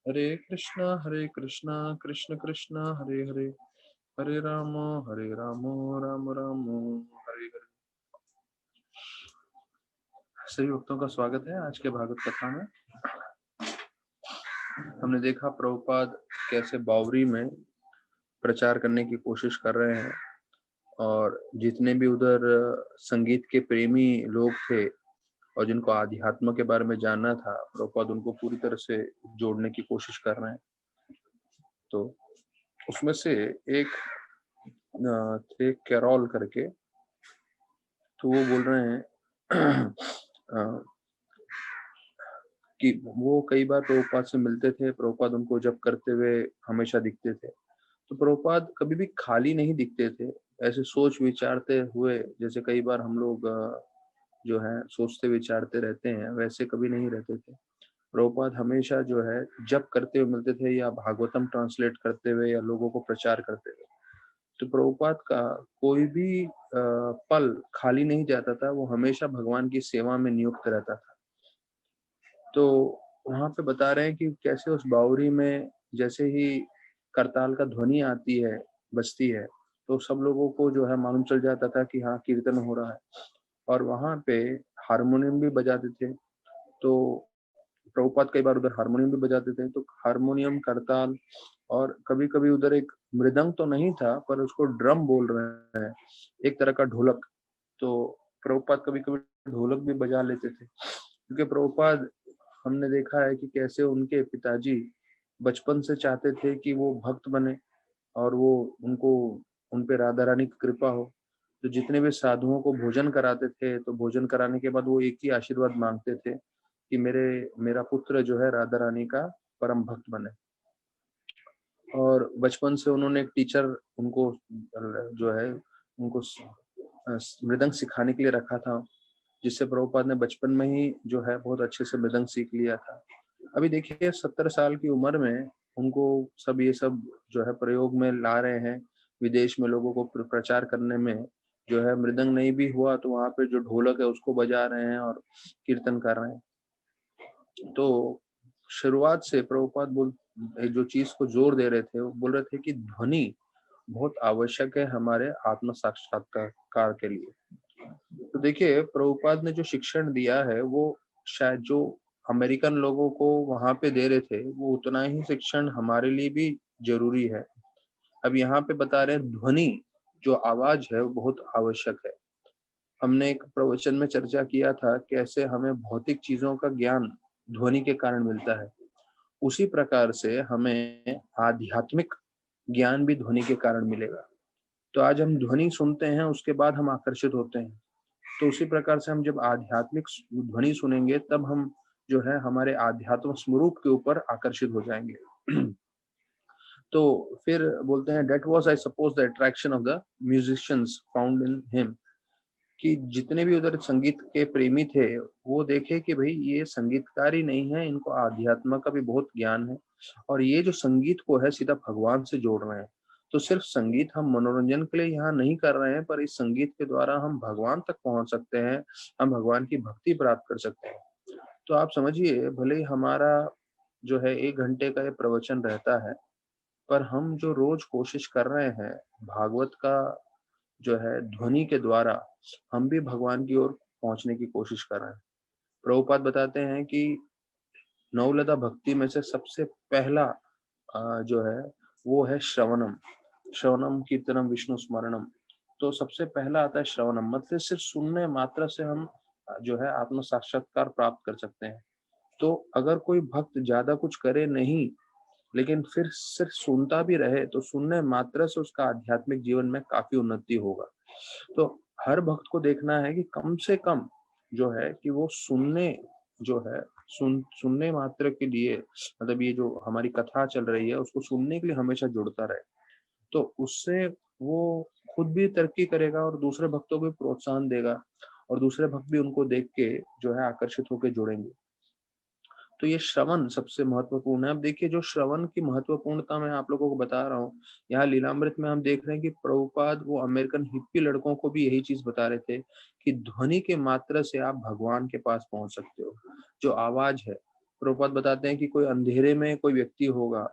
हरे कृष्णा कृष्ण कृष्ण हरे हरे, हरे राम राम राम हरे हरे। सभी भक्तों का स्वागत है आज के भागवत कथा में। हमने देखा प्रभुपाद कैसे बावरी में प्रचार करने की कोशिश कर रहे हैं और जितने भी उधर संगीत के प्रेमी लोग थे और जिनको आध्यात्म के बारे में जानना था, प्रभुपाद उनको पूरी तरह से जोड़ने की कोशिश कर रहे हैं। तो उसमें से एक थे कैरोल करके, तो वो बोल रहे हैं कि वो कई बार प्रभुपाद से मिलते थे, प्रभुपाद उनको जप करते हुए हमेशा दिखते थे। तो प्रभुपाद कभी भी खाली नहीं दिखते थे, ऐसे सोच विचारते हुए, जैसे कई बार हम लोग जो है सोचते विचारते रहते हैं, वैसे कभी नहीं रहते थे। प्रभुपाद हमेशा जो है जप करते हुए मिलते थे, या भागवतम ट्रांसलेट करते हुए, या लोगों को प्रचार करते हुए। तो प्रभुपाद का कोई भी पल खाली नहीं जाता था, वो हमेशा भगवान की सेवा में नियुक्त रहता था। तो वहां पे बता रहे हैं कि कैसे उस बावरी में जैसे ही करताल का ध्वनि आती है, बजती है, तो सब लोगों को जो है मालूम चल जाता था कि हाँ कीर्तन हो रहा है। और वहां पे हारमोनियम भी बजाते थे। तो प्रभुपाद कई बार उधर हारमोनियम भी बजाते थे, तो हारमोनियम, करताल, और कभी कभी उधर एक मृदंग तो नहीं था पर उसको ड्रम बोल रहे हैं, एक तरह का ढोलक। तो प्रभुपाद कभी कभी ढोलक भी बजा लेते थे, क्योंकि प्रभुपाद, हमने देखा है कि कैसे उनके पिताजी बचपन से चाहते थे कि वो भक्त बने और वो उनको उन पे राधा रानी की कृपा हो। तो जितने भी साधुओं को भोजन कराते थे, तो भोजन कराने के बाद वो एक ही आशीर्वाद मांगते थे कि मेरा पुत्र जो है राधा रानी का परम भक्त बने। और बचपन से उन्होंने एक टीचर उनको जो है उनको मृदंग सिखाने के लिए रखा था, जिससे प्रभुपाद ने बचपन में ही जो है बहुत अच्छे से मृदंग सीख लिया था। अभी देखिए 70 साल की उम्र में उनको सब ये सब जो है प्रयोग में ला रहे हैं, विदेश में लोगों को प्रचार करने में। जो है मृदंग नहीं भी हुआ तो वहां पे जो ढोलक है उसको बजा रहे हैं और कीर्तन कर रहे हैं। तो शुरुआत से प्रभुपाद जो चीज को जोर दे रहे थे, वो बोल रहे थे कि ध्वनि बहुत आवश्यक है हमारे आत्म साक्षात्कार के लिए। तो देखिए प्रभुपाद ने जो शिक्षण दिया है, वो शायद जो अमेरिकन लोगों को वहां पे दे रहे थे, वो उतना ही शिक्षण हमारे लिए भी जरूरी है। अब यहाँ पे बता रहे हैं ध्वनि, जो आवाज है वो बहुत आवश्यक है। हमने एक प्रवचन में चर्चा किया था कैसे हमें भौतिक चीजों का ज्ञान ध्वनि के कारण मिलता है, उसी प्रकार से हमें आध्यात्मिक ज्ञान भी ध्वनि के कारण मिलेगा। तो आज हम ध्वनि सुनते हैं, उसके बाद हम आकर्षित होते हैं। तो उसी प्रकार से हम जब आध्यात्मिक ध्वनि सुनेंगे, तब हम जो है हमारे आध्यात्म स्वरूप के ऊपर आकर्षित हो जाएंगे। तो फिर बोलते हैं that was I suppose the attraction of the musicians found in him, कि जितने भी उधर संगीत के प्रेमी थे, वो देखे कि भाई ये संगीतकार ही नहीं है, इनको आध्यात्म का भी बहुत ज्ञान है, और ये जो संगीत को है सीधा भगवान से जोड़ रहे हैं। तो सिर्फ संगीत हम मनोरंजन के लिए यहाँ नहीं कर रहे हैं, पर इस संगीत के द्वारा हम भगवान तक पहुंच सकते हैं, हम भगवान की भक्ति प्राप्त कर सकते हैं। तो आप समझिए, भले ही हमारा जो है 1 घंटे का ये प्रवचन रहता है, पर हम जो रोज कोशिश कर रहे हैं भागवत का जो है ध्वनि के द्वारा, हम भी भगवान की ओर पहुंचने की कोशिश कर रहे हैं। प्रभुपाद बताते हैं कि नवलता भक्ति में से सबसे पहला जो है वो है श्रवणम। श्रवणम कीर्तनम विष्णु स्मरणम। तो सबसे पहला आता है श्रवणम, मतलब सिर्फ सुनने मात्र से हम जो है आत्म साक्षात्कार प्राप्त कर सकते हैं। तो अगर कोई भक्त ज्यादा कुछ करे नहीं, लेकिन फिर सिर्फ सुनता भी रहे, तो सुनने मात्र से उसका आध्यात्मिक जीवन में काफी उन्नति होगा। तो हर भक्त को देखना है कि कम से कम जो है कि वो सुनने जो है सुनने मात्र के लिए, मतलब ये जो हमारी कथा चल रही है उसको सुनने के लिए हमेशा जुड़ता रहे। तो उससे वो खुद भी तरक्की करेगा और दूसरे भक्तों को भी प्रोत्साहन देगा, और दूसरे भक्त भी उनको देख के जो है आकर्षित होकर जुड़ेंगे। तो ये श्रवण सबसे महत्वपूर्ण है। अब देखिए जो श्रवण की महत्वपूर्णता मैं आप लोगों को बता रहा हूँ, यहाँ लीलामृत में हम देख रहे हैं कि प्रभुपाद वो अमेरिकन हिप्पी लड़कों को भी यही चीज बता रहे थे कि ध्वनि के मात्रा से आप भगवान के पास पहुंच सकते हो। जो आवाज है, प्रभुपाद बताते हैं कि कोई अंधेरे में कोई व्यक्ति होगा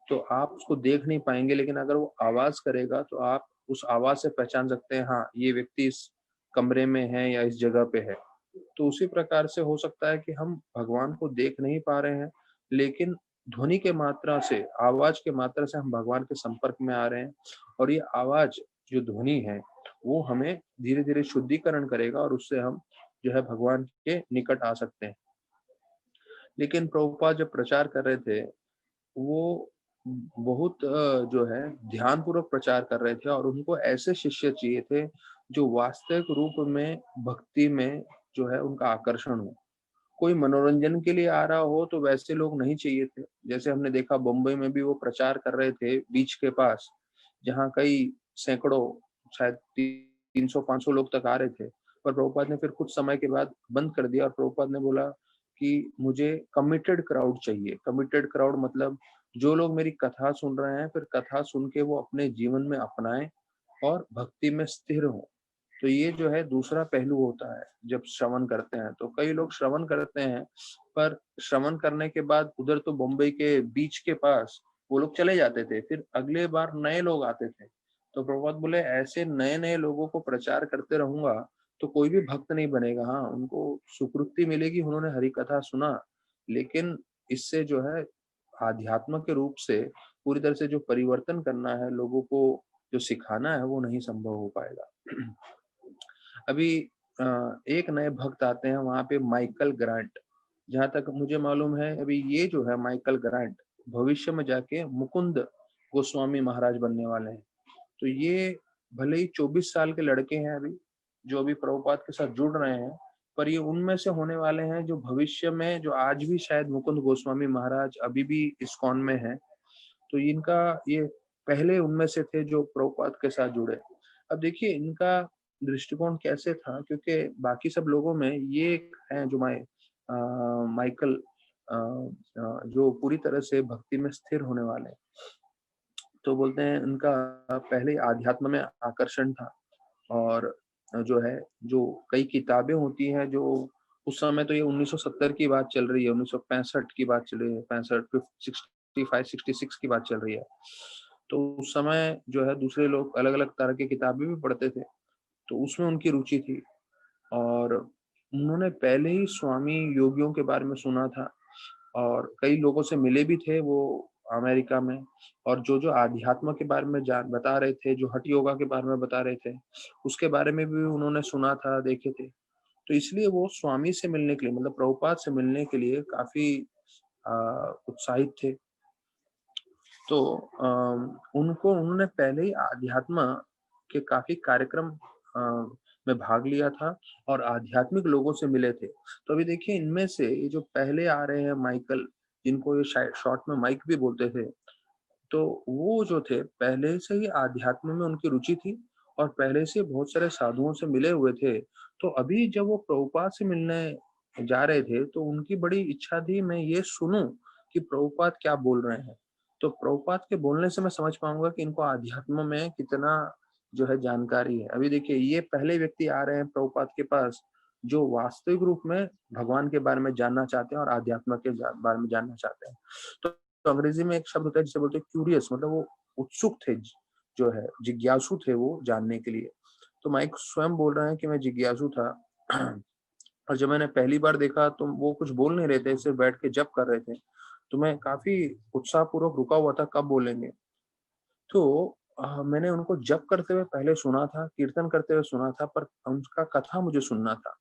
तो आप उसको देख नहीं पाएंगे, लेकिन अगर वो आवाज करेगा तो आप उस आवाज से पहचान सकते हैं, हाँ ये व्यक्ति इस कमरे में है या इस जगह पे है। तो उसी प्रकार से हो सकता है कि हम भगवान को देख नहीं पा रहे हैं, लेकिन ध्वनि के मात्रा से, आवाज के मात्रा से हम भगवान के संपर्क में आ रहे हैं। और ये आवाज जो ध्वनि है वो हमें धीरे धीरे शुद्धिकरण करेगा और उससे हम जो है भगवान के निकट आ सकते हैं। लेकिन प्रभुपाद जब प्रचार कर रहे थे वो बहुत जो है ध्यानपूर्वक प्रचार कर रहे थे, और उनको ऐसे शिष्य चाहिए थे जो वास्तविक रूप में भक्ति में जो है उनका आकर्षण हो। कोई मनोरंजन के लिए आ रहा हो तो वैसे लोग नहीं चाहिए थे। जैसे हमने देखा बम्बई में भी वो प्रचार कर रहे थे बीच के पास, जहाँ कई सैकड़ों, शायद 300-500 लोग तक आ रहे थे। पर प्रभुपाद ने फिर कुछ समय के बाद बंद कर दिया और प्रभुपाद ने बोला कि मुझे कमिटेड क्राउड चाहिए। कमिटेड क्राउड मतलब जो लोग मेरी कथा सुन रहे हैं, फिर कथा सुन के वो अपने जीवन में अपनाएं और भक्ति में स्थिर हों। तो ये जो है दूसरा पहलू होता है जब श्रवण करते हैं। तो कई लोग श्रवण करते हैं, पर श्रवण करने के बाद उधर तो बम्बई के बीच के पास वो लोग चले जाते थे, फिर अगले बार नए लोग आते थे। तो प्रभुपाद बोले ऐसे नए नए लोगों को प्रचार करते रहूंगा तो कोई भी भक्त नहीं बनेगा। हाँ, उनको सुकृति मिलेगी, उन्होंने हरि कथा सुना, लेकिन इससे जो है आध्यात्म के रूप से पूरी तरह से जो परिवर्तन करना है, लोगों को जो सिखाना है, वो नहीं संभव हो पाएगा। अभी एक नए भक्त आते हैं वहां पे, माइकल ग्रांट। जहां तक मुझे मालूम है अभी ये जो है माइकल ग्रांट भविष्य में जाके मुकुंद गोस्वामी महाराज बनने वाले हैं। तो ये भले ही 24 साल के लड़के हैं अभी, जो अभी प्रभुपाद के साथ जुड़ रहे हैं, पर ये उनमें से होने वाले हैं जो भविष्य में, जो आज भी शायद मुकुंद गोस्वामी महाराज अभी भी इस्कॉन में है, तो इनका ये पहले उनमें से थे जो प्रभुपाद के साथ जुड़े। अब देखिए इनका दृष्टिकोण कैसे था, क्योंकि बाकी सब लोगों में ये हैं जो माइकल जो पूरी तरह से भक्ति में स्थिर होने वाले हैं। तो बोलते हैं उनका पहले आध्यात्म में आकर्षण था, और जो है जो कई किताबें होती हैं जो उस समय, तो ये 1970 की बात चल रही है, 1965 की बात चल रही है, 65 65 66 की बात चल रही है। तो उस समय जो है दूसरे लोग अलग अलग तरह की किताबें भी पढ़ते थे, तो उसमें उनकी रुचि थी। और उन्होंने पहले ही स्वामी योगियों के बारे में सुना था, और कई लोगों से मिले भी थे वो अमेरिका में, और जो जो आध्यात्म के बारे में जान बता रहे थे, जो हठ योगा के बारे में बता रहे थे, उसके बारे में भी उन्होंने सुना था, देखे थे। तो इसलिए वो स्वामी से मिलने के लिए, मतलब प्रभुपाद से मिलने के लिए काफी उत्साहित थे। तो उनको उन्होंने पहले ही अध्यात्म के काफी कार्यक्रम में भाग लिया था और आध्यात्मिक लोगों से मिले थे। तो अभी देखिए इनमें से ये जो पहले आ रहे हैं माइकल, जिनको ये शायद शॉर्ट में माइक भी बोलते थे, तो वो जो थे पहले से ही आध्यात्म में उनकी रुचि थी और पहले से बहुत सारे साधुओं से मिले हुए थे। तो अभी जब वो प्रभुपाद से मिलने जा रहे थे तो उनकी बड़ी इच्छा थी मैं ये सुनूं कि प्रभुपाद क्या बोल रहे हैं। तो प्रभुपाद के बोलने से मैं समझ पाऊंगा कि इनको आध्यात्म में कितना जो है जानकारी है। अभी देखिए ये पहले व्यक्ति आ रहे हैं प्रभुपाद के पास जो वास्तविक रूप में भगवान के बारे में जानना चाहते हैं और आध्यात्म के बारे में जानना चाहते हैं। तो अंग्रेजी में एक शब्द होता है जिसे बोलते हैं क्यूरियस, मतलब वो उत्सुक थे, जो है जिज्ञासु थे वो जानने के लिए। तो माइक स्वयं बोल रहे हैं कि मैं जिज्ञासु था और जब मैंने पहली बार देखा तो वो कुछ बोल नहीं रहे थे, सिर्फ बैठ के जप कर रहे थे। तो मैं काफी उत्साहपूर्वक रुका हुआ था कब बोलेंगे। तो मैंने उनको जप करते हुए पहले सुना था, कीर्तन करते हुए सुना था, पर उनका कथा मुझे सुनना था।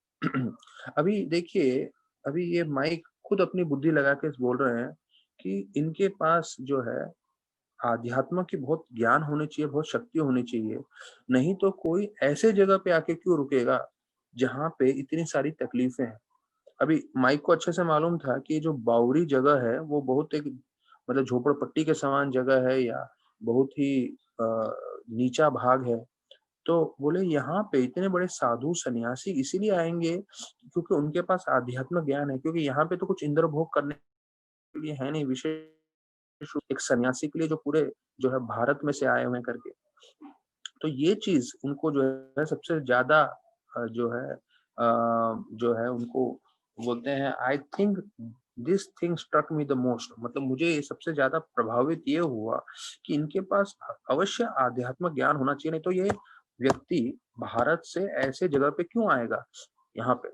अभी देखिए, अभी ये माइक खुद अपनी बुद्धि लगा के बोल रहे हैं कि इनके पास जो है आध्यात्म की बहुत ज्ञान होनी चाहिए, बहुत शक्ति होनी चाहिए। नहीं तो कोई ऐसे जगह पे आके क्यों रुकेगा जहाँ पे इतनी सारी तकलीफें हैं। अभी माइक को अच्छे से मालूम था कि ये जो बावरी जगह है वो बहुत एक, मतलब झोपड़पट्टी के समान जगह है या बहुत ही नीचा भाग है। तो बोले यहाँ पे इतने बड़े साधु सन्यासी इसीलिए आएंगे क्योंकि उनके पास आध्यात्म ज्ञान है, क्योंकि यहाँ पे तो कुछ इंद्र भोग करने के लिए है नहीं, विशेष एक सन्यासी के लिए जो पूरे जो है भारत में से आए हुए हैं करके। तो ये चीज उनको जो है सबसे ज्यादा जो है उनको बोलते हैं, I think this thing struck me the most, मतलब मुझे ये सबसे ज्यादा प्रभावित ये हुआ कि इनके पास अवश्य आध्यात्मिक ज्ञान होना चाहिए, नहीं तो ये व्यक्ति भारत से ऐसे जगह पे क्यों आएगा यहाँ पे।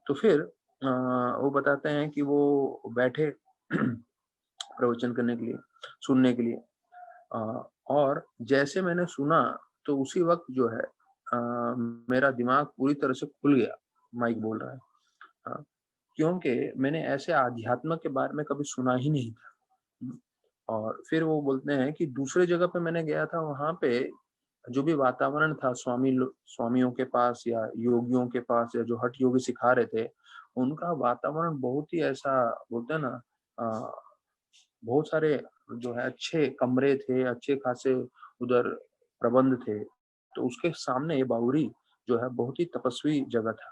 तो फिर वो बताते हैं कि वो बैठे प्रवचन करने के लिए, सुनने के लिए। और जैसे मैंने सुना तो उसी वक्त जो है मेरा दिमाग पूरी तरह से खुल गया। माइक बोल रहा है। हाँ, क्योंकि मैंने ऐसे आध्यात्म के बारे में कभी सुना ही नहीं था। और फिर वो बोलते हैं कि दूसरे जगह पे मैंने गया था, वहां पे जो भी वातावरण था स्वामियों के पास या योगियों के पास, या जो हठ योगी सिखा रहे थे, उनका वातावरण बहुत ही ऐसा, बोलते हैं ना, अ, बहुत सारे जो है अच्छे कमरे थे, अच्छे खासे उधर प्रबंध थे। तो उसके सामने ये बावरी जो है बहुत ही तपस्वी जगह था।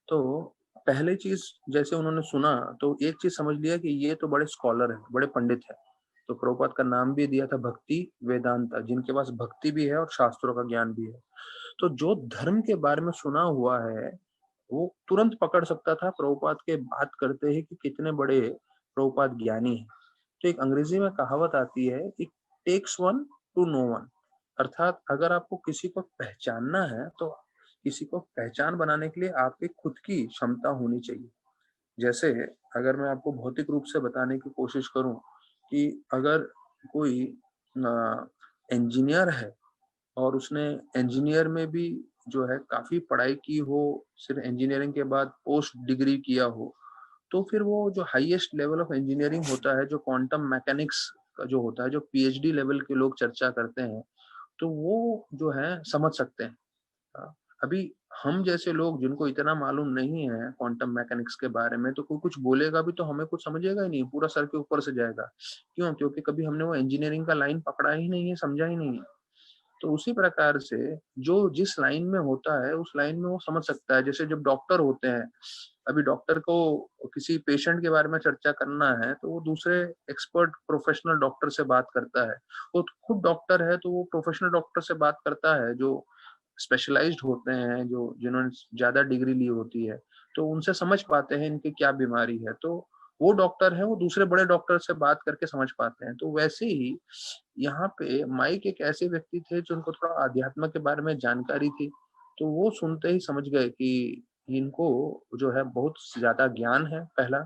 तो पहले चीज जैसे उन्होंने सुना तो एक चीज समझ लिया कि ये तो बड़े स्कॉलर हैं, बड़े पंडित हैं। तो प्रभुपाद का नाम भी दिया था भक्ति वेदांता, जिनके पास भक्ति भी है और शास्त्रों का ज्ञान भी है। तो जो धर्म के बारे में सुना हुआ है वो तुरंत पकड़ सकता था प्रभुपाद के बात करते ही कि कितने बड़े प्रभुपाद ज्ञानी हैं। तो एक अंग्रेजी में कहावत आती है, it takes one to know one, अर्थात अगर आपको किसी को पहचानना है तो किसी को पहचान बनाने के लिए आपकी खुद की क्षमता होनी चाहिए। जैसे अगर मैं आपको भौतिक रूप से बताने की कोशिश करूं कि अगर कोई इंजीनियर है और उसने इंजीनियर में भी जो है काफी पढ़ाई की हो, सिर्फ इंजीनियरिंग के बाद पोस्ट डिग्री किया हो, तो फिर वो जो हाईएस्ट लेवल ऑफ इंजीनियरिंग होता है, जो क्वांटम मैकेनिक्स का जो होता है, जो पीएचडी लेवल के लोग चर्चा करते हैं, तो वो जो है समझ सकते हैं। हाँ, अभी हम जैसे लोग जिनको इतना मालूम नहीं है क्वांटम मैकेनिक्स के बारे में, तो कोई कुछ बोलेगा भी तो हमें कुछ समझेगा ही नहीं, पूरा सर के ऊपर से जाएगा। क्यों? क्योंकि कभी हमने वो इंजीनियरिंग का लाइन पकड़ा ही नहीं है, समझा ही नहीं है। तो उसी प्रकार से जो जिस लाइन में होता है उस लाइन में वो समझ सकता है। जैसे जब डॉक्टर होते हैं, अभी डॉक्टर को किसी पेशेंट के बारे में चर्चा करना है तो वो दूसरे एक्सपर्ट प्रोफेशनल डॉक्टर से बात करता है। वो खुद डॉक्टर है तो वो प्रोफेशनल डॉक्टर से बात करता है जो स्पेशलाइज्ड होते हैं, जो जिन्होंने ज्यादा डिग्री ली होती है, तो उनसे समझ पाते हैं इनकी क्या बीमारी है। तो वो डॉक्टर है, वो दूसरे बड़े डॉक्टर से बात करके समझ पाते हैं। तो वैसे ही यहाँ पे माइक एक ऐसे व्यक्ति थे जिनको थोड़ा आध्यात्म के बारे में जानकारी थी। तो वो सुनते ही समझ गए कि इनको जो है बहुत ज्यादा ज्ञान है, पहला।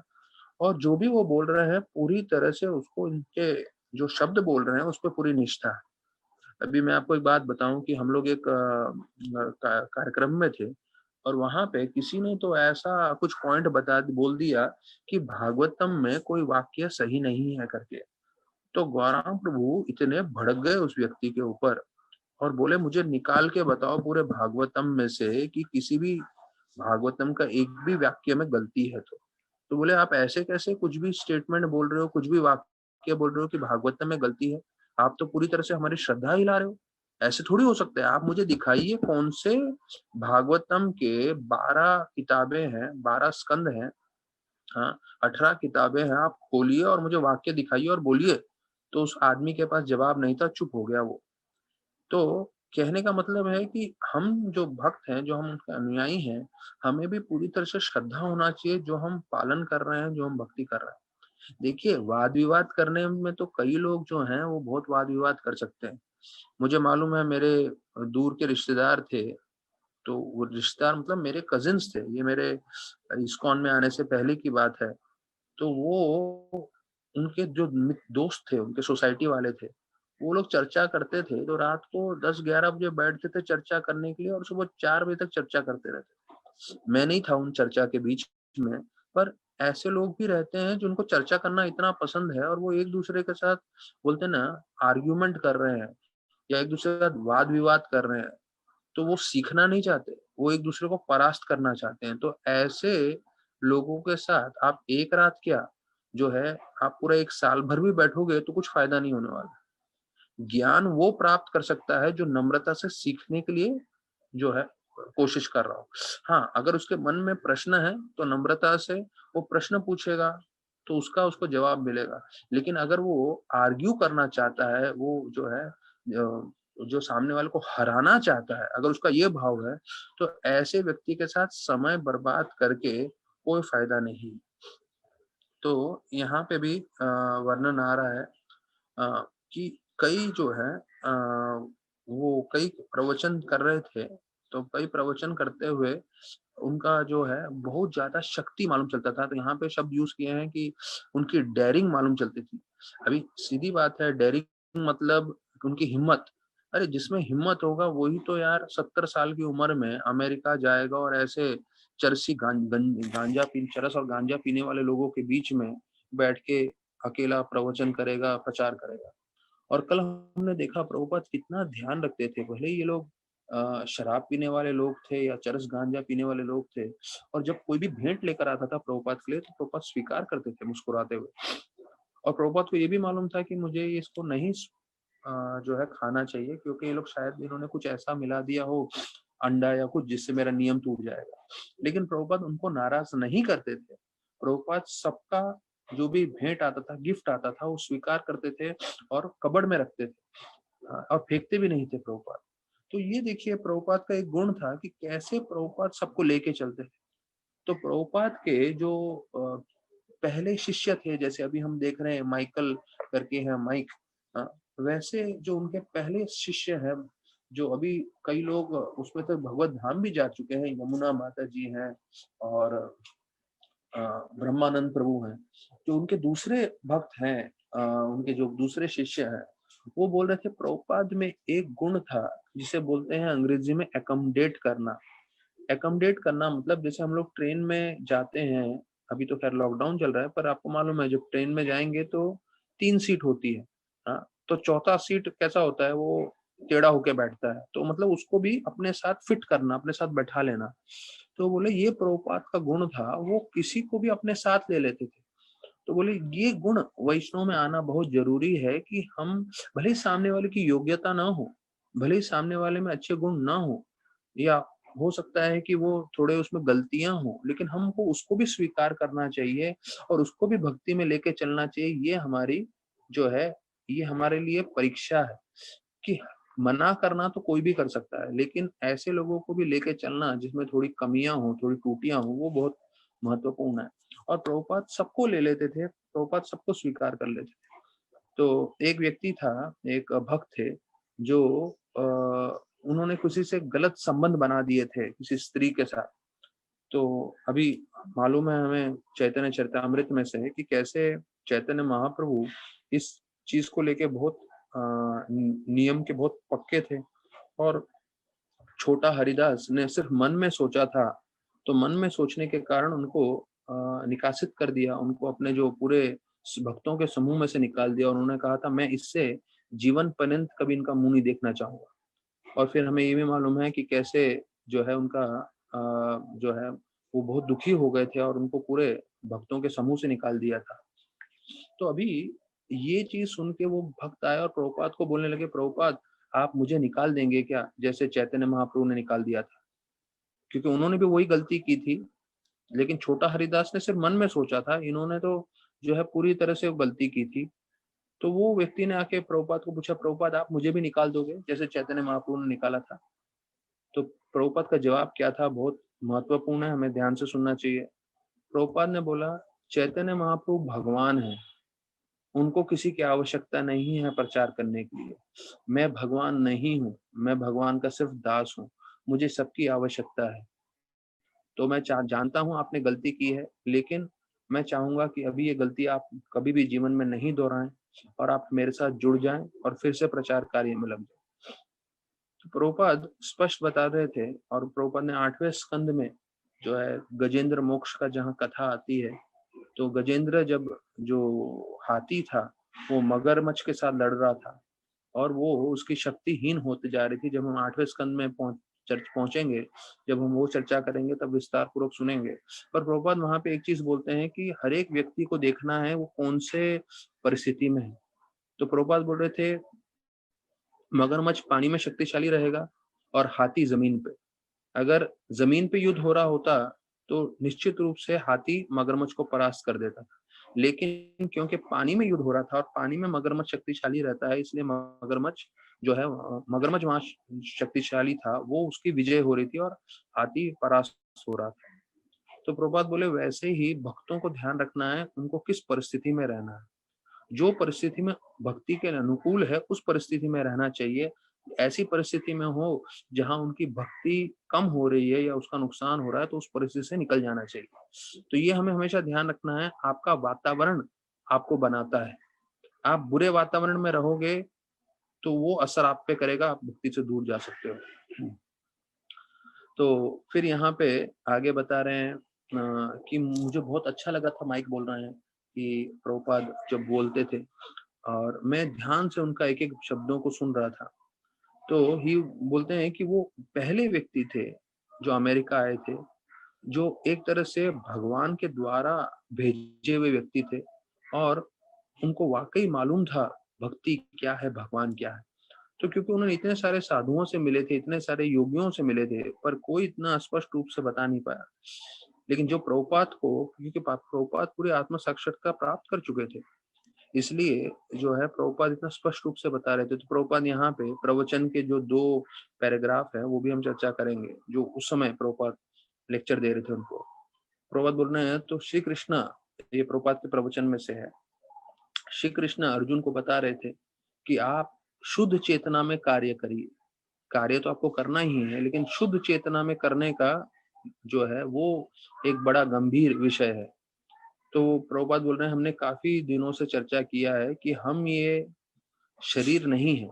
और जो भी वो बोल रहे हैं पूरी तरह से उसको, इनके जो शब्द बोल रहे हैं उस पर पूरी निष्ठा है। अभी मैं आपको एक बात बताऊं कि हम लोग एक कार्यक्रम में थे, और वहां पे किसी ने तो ऐसा कुछ पॉइंट बोल दिया कि भागवतम में कोई वाक्य सही नहीं है करके। तो गौरांग प्रभु इतने भड़क गए उस व्यक्ति के ऊपर और बोले, मुझे निकाल के बताओ पूरे भागवतम में से कि किसी भी भागवतम का एक भी वाक्य में गलती है। तो बोले, आप ऐसे कैसे कुछ भी स्टेटमेंट बोल रहे हो, कुछ भी वाक्य बोल रहे हो कि भागवतम में गलती है? आप तो पूरी तरह से हमारी श्रद्धा हिला रहे हो। ऐसे थोड़ी हो सकता है। आप मुझे दिखाइए कौन से भागवतम के 12 किताबें हैं, 12 स्कंद हैं, हाँ, 18 किताबें हैं, आप खोलिए और मुझे वाक्य दिखाइए और बोलिए। तो उस आदमी के पास जवाब नहीं था, चुप हो गया वो। तो कहने का मतलब है कि हम जो भक्त हैं, जो हम उनके अनुयायी हैं, हमें भी पूरी तरह से श्रद्धा होना चाहिए जो हम पालन कर रहे हैं, जो हम भक्ति कर रहे हैं। देखिए, वाद विवाद करने में तो कई लोग जो हैं वो बहुत वाद विवाद कर सकते हैं। मुझे मालूम है, मेरे दूर के रिश्तेदार थे, तो वो रिश्तेदार मतलब मेरे कजिन्स थे, ये मेरे इस्कॉन में आने से पहले की बात है। तो वो उनके जो दोस्त थे, उनके सोसाइटी वाले थे, वो लोग चर्चा करते थे तो रात को 10-11 बजे बैठते थे चर्चा करने के लिए और सुबह 4 बजे तक चर्चा करते रहते थे। मैं नहीं था उन चर्चा के बीच में, पर ऐसे लोग भी रहते हैं जिनको चर्चा करना इतना पसंद है और वो एक दूसरे के साथ, बोलते हैं ना, आर्ग्यूमेंट कर रहे हैं या एक दूसरे के साथ वाद विवाद कर रहे हैं। तो वो सीखना नहीं चाहते, वो एक दूसरे को परास्त करना चाहते हैं। तो ऐसे लोगों के साथ आप एक रात क्या, जो है, आप पूरा 1 साल भर भी बैठोगे तो कुछ फायदा नहीं होने वाला। ज्ञान वो प्राप्त कर सकता है जो नम्रता से सीखने के लिए जो है कोशिश कर रहा हो। हाँ, अगर उसके मन में प्रश्न है तो नम्रता से वो प्रश्न पूछेगा, तो उसका उसको जवाब मिलेगा। लेकिन अगर वो आर्ग्यू करना चाहता है, वो जो है जो सामने वाले को हराना चाहता है, अगर उसका ये भाव है, तो ऐसे व्यक्ति के साथ समय बर्बाद करके कोई फायदा नहीं। तो यहाँ पे भी वर्णन आ रहा है कि कई जो है वो कई प्रवचन कर रहे थे, तो कई प्रवचन करते हुए उनका जो है बहुत ज़्यादा शक्ति मालूम चलता था। तो यहाँ पे शब्द यूज़ किए हैं कि उनकी डेयरिंग मालूम चलती थी। अभी सीधी बात है, डेयरिंग मतलब उनकी हिम्मत। अरे जिसमें हिम्मत होगा वही तो यार 70 साल की उम्र में अमेरिका जाएगा और ऐसे चरसी चरस और गांजा पीने वाले लोगों के बीच में बैठ के अकेला प्रवचन करेगा, प्रचार करेगा। और कल हमने देखा प्रभुपाद कितना ध्यान रखते थे। भले ही ये लोग शराब पीने वाले लोग थे या चरस गांजा पीने वाले लोग थे, और जब कोई भी भेंट लेकर आता था प्रभुपाद के लिए तो प्रभुपाद स्वीकार करते थे मुस्कुराते हुए। और प्रभुपाद को ये भी मालूम था कि मुझे इसको नहीं जो है खाना चाहिए, क्योंकि ये लोग शायद इन्होंने कुछ ऐसा मिला दिया हो, अंडा या कुछ, जिससे मेरा नियम टूट जाएगा। लेकिन प्रभुपाद उनको नाराज नहीं करते थे। प्रभुपाद सबका जो भी भेंट आता था, गिफ्ट आता था, वो स्वीकार करते थे और कबड़ में रखते थे। और फेंकते भी नहीं थे प्रभुपाद। तो ये देखिए प्रभुपाद का एक गुण था कि कैसे प्रभुपाद सबको लेके चलते थे। तो प्रभुपाद के जो पहले शिष्य थे, जैसे अभी हम देख रहे हैं माइकल करके है, माइक, अ, वैसे जो उनके पहले शिष्य हैं, जो अभी कई लोग उसमें तो भगवत धाम भी जा चुके हैं, यमुना माता जी हैं और अ, ब्रह्मानंद प्रभु हैं। जो उनके दूसरे भक्त हैं, उनके जो दूसरे शिष्य हैं, वो बोल रहे थे प्रभुपाद में एक गुण था जिसे बोलते हैं अंग्रेजी में एकोमोडेट करना। एकोमोडेट करना मतलब जैसे हम लोग ट्रेन में जाते हैं, अभी तो खैर लॉकडाउन चल रहा है, पर आपको मालूम है जब ट्रेन में जाएंगे तो 3 सीट होती है। हाँ, तो चौथा सीट कैसा होता है, वो टेढ़ा होके बैठता है, तो मतलब उसको भी अपने साथ फिट करना, अपने साथ बैठा लेना। तो बोले ये प्रभुपाद का गुण था, वो किसी को भी अपने साथ ले लेते थे। तो बोले ये गुण वैष्णव में आना बहुत जरूरी है कि हम, भले ही सामने वाले की योग्यता ना हो, भले ही सामने वाले में अच्छे गुण ना हो, या हो सकता है कि वो थोड़े उसमें गलतियां हो, लेकिन हमको उसको भी स्वीकार करना चाहिए और उसको भी भक्ति में लेके चलना चाहिए। ये हमारी जो है, ये हमारे लिए परीक्षा है कि मना करना तो कोई भी कर सकता है, लेकिन ऐसे लोगों को भी लेके चलना जिसमें थोड़ी कमियां हो, थोड़ी त्रुटियां हो, वो बहुत महत्वपूर्ण है। और प्रभुपाद सबको ले लेते थे, प्रभुपाद सबको स्वीकार कर लेते थे। तो एक व्यक्ति था, एक भक्त थे, जो उन्होंने किसी से गलत संबंध बना दिए थे, किसी स्त्री के साथ। तो अभी मालूम है हमें चैतन्य चरितामृत में से कि कैसे चैतन्य महाप्रभु इस चीज को लेके बहुत नियम के बहुत पक्के थे। और छोटा हरिदास ने सिर्फ मन में सोचा था, तो मन में सोचने के कारण उनको निकासित कर दिया, उनको अपने जो पूरे भक्तों के समूह में से निकाल दिया। और उन्होंने कहा था मैं इससे जीवन पर्यंत कभी इनका मुंह नहीं देखना चाहूंगा। और फिर हमें ये भी मालूम है कि कैसे जो है उनका जो है वो बहुत दुखी हो गए थे और उनको पूरे भक्तों के समूह से निकाल दिया था। तो अभी ये चीज सुन के वो भक्त आए और प्रभुपाद को बोलने लगे, प्रभुपाद आप मुझे निकाल देंगे क्या, जैसे चैतन्य महाप्रभु ने निकाल दिया था। क्योंकि उन्होंने भी वही गलती की थी, लेकिन छोटा हरिदास ने सिर्फ मन में सोचा था, इन्होंने तो जो है पूरी तरह से वो गलती की थी। तो वो व्यक्ति ने आके प्रभुपाद को पूछा, प्रभुपाद आप मुझे भी निकाल दोगे जैसे चैतन्य महाप्रभु ने निकाला था। तो प्रभुपाद का जवाब क्या था, बहुत महत्वपूर्ण है, हमें ध्यान से सुनना चाहिए। प्रभुपाद ने बोला, चैतन्य महाप्रभु भगवान है, उनको किसी की आवश्यकता नहीं है प्रचार करने के लिए। मैं भगवान नहीं हूँ, मैं भगवान का सिर्फ दास हूँ, मुझे सबकी आवश्यकता है। तो मैं जानता हूँ आपने गलती की है, लेकिन मैं चाहूंगा कि अभी ये गलती आप कभी भी जीवन में नहीं दोहराएं और आप मेरे साथ जुड़ जाएं और फिर से प्रचार कार्य में लग जाएं। तो प्रभुपाद स्पष्ट बता रहे थे, और प्रभुपाद ने 8वें स्कंद में जो है गजेंद्र मोक्ष का जहाँ कथा आती है, तो गजेंद्र जब जो हाथी था वो मगरमच्छ के साथ लड़ रहा था और वो उसकी शक्तिहीन होती जा रही थी। जब हम 8वें स्कंद में पहुंचेंगे, जब हम वो चर्चा करेंगे तब विस्तार पूर्वक सुनेंगे। पर प्रभुपाद वहां पे एक चीज बोलते हैं कि हर एक व्यक्ति को देखना है वो कौन से परिस्थिति में है। तो प्रभुपाद बोल रहे थे मगरमच्छ पानी में शक्तिशाली रहेगा और हाथी जमीन पे। अगर जमीन पे युद्ध हो रहा होता तो निश्चित रूप से हाथी मगरमच्छ को परास्त कर देता था, लेकिन क्योंकि पानी में युद्ध हो रहा था और पानी में मगरमच्छ शक्तिशाली रहता है, इसलिए मगरमच्छ जो है मगरमच्छ वहां शक्तिशाली था, वो उसकी विजय हो रही थी और हाथी परास्त हो रहा था। तो प्रभुपाद बोले वैसे ही भक्तों को ध्यान रखना है उनको किस परिस्थिति में रहना है, जो परिस्थिति में भक्ति के अनुकूल है उस परिस्थिति में रहना चाहिए। ऐसी परिस्थिति में हो जहां उनकी भक्ति कम हो रही है या उसका नुकसान हो रहा है तो उस परिस्थिति से निकल जाना चाहिए। तो ये हमें हमेशा ध्यान रखना है, आपका वातावरण आपको बनाता है। आप बुरे वातावरण में रहोगे तो वो असर आप पे करेगा, आप भक्ति से दूर जा सकते हो। तो फिर यहाँ पे आगे बता रहे हैं कि मुझे बहुत अच्छा लगा था, माइक बोल रहे हैं कि प्रभुपाद जब बोलते थे और मैं ध्यान से उनका एक एक शब्दों को सुन रहा था, तो ही बोलते हैं कि वो पहले व्यक्ति थे जो अमेरिका आए थे, जो एक तरह से भगवान के द्वारा भेजे हुए व्यक्ति थे और उनको वाकई मालूम था भक्ति क्या है, भगवान क्या है। तो क्योंकि उन्होंने इतने सारे साधुओं से मिले थे, इतने सारे योगियों से मिले थे, पर कोई इतना स्पष्ट रूप से बता नहीं पाया। लेकिन जो प्रभुपाद को, क्योंकि प्रभुपाद पूरे आत्म साक्षात्कार प्राप्त कर चुके थे, इसलिए जो है प्रभुपाद इतना स्पष्ट रूप से बता रहे थे। तो प्रभुपाद यहाँ पे प्रवचन के जो 2 पैराग्राफ है वो भी हम चर्चा करेंगे, जो उस समय प्रभुपाद लेक्चर दे रहे थे उनको। प्रभुपाद बोल रहे हैं, तो श्री कृष्ण, ये प्रभुपाद के प्रवचन में से है, श्री कृष्ण अर्जुन को बता रहे थे कि आप शुद्ध चेतना में कार्य करिए। कार्य तो आपको करना ही है, लेकिन शुद्ध चेतना में करने का जो है वो एक बड़ा गंभीर विषय है। तो प्रभुपाद बोल रहे हैं, हमने काफी दिनों से चर्चा किया है कि हम ये शरीर नहीं है।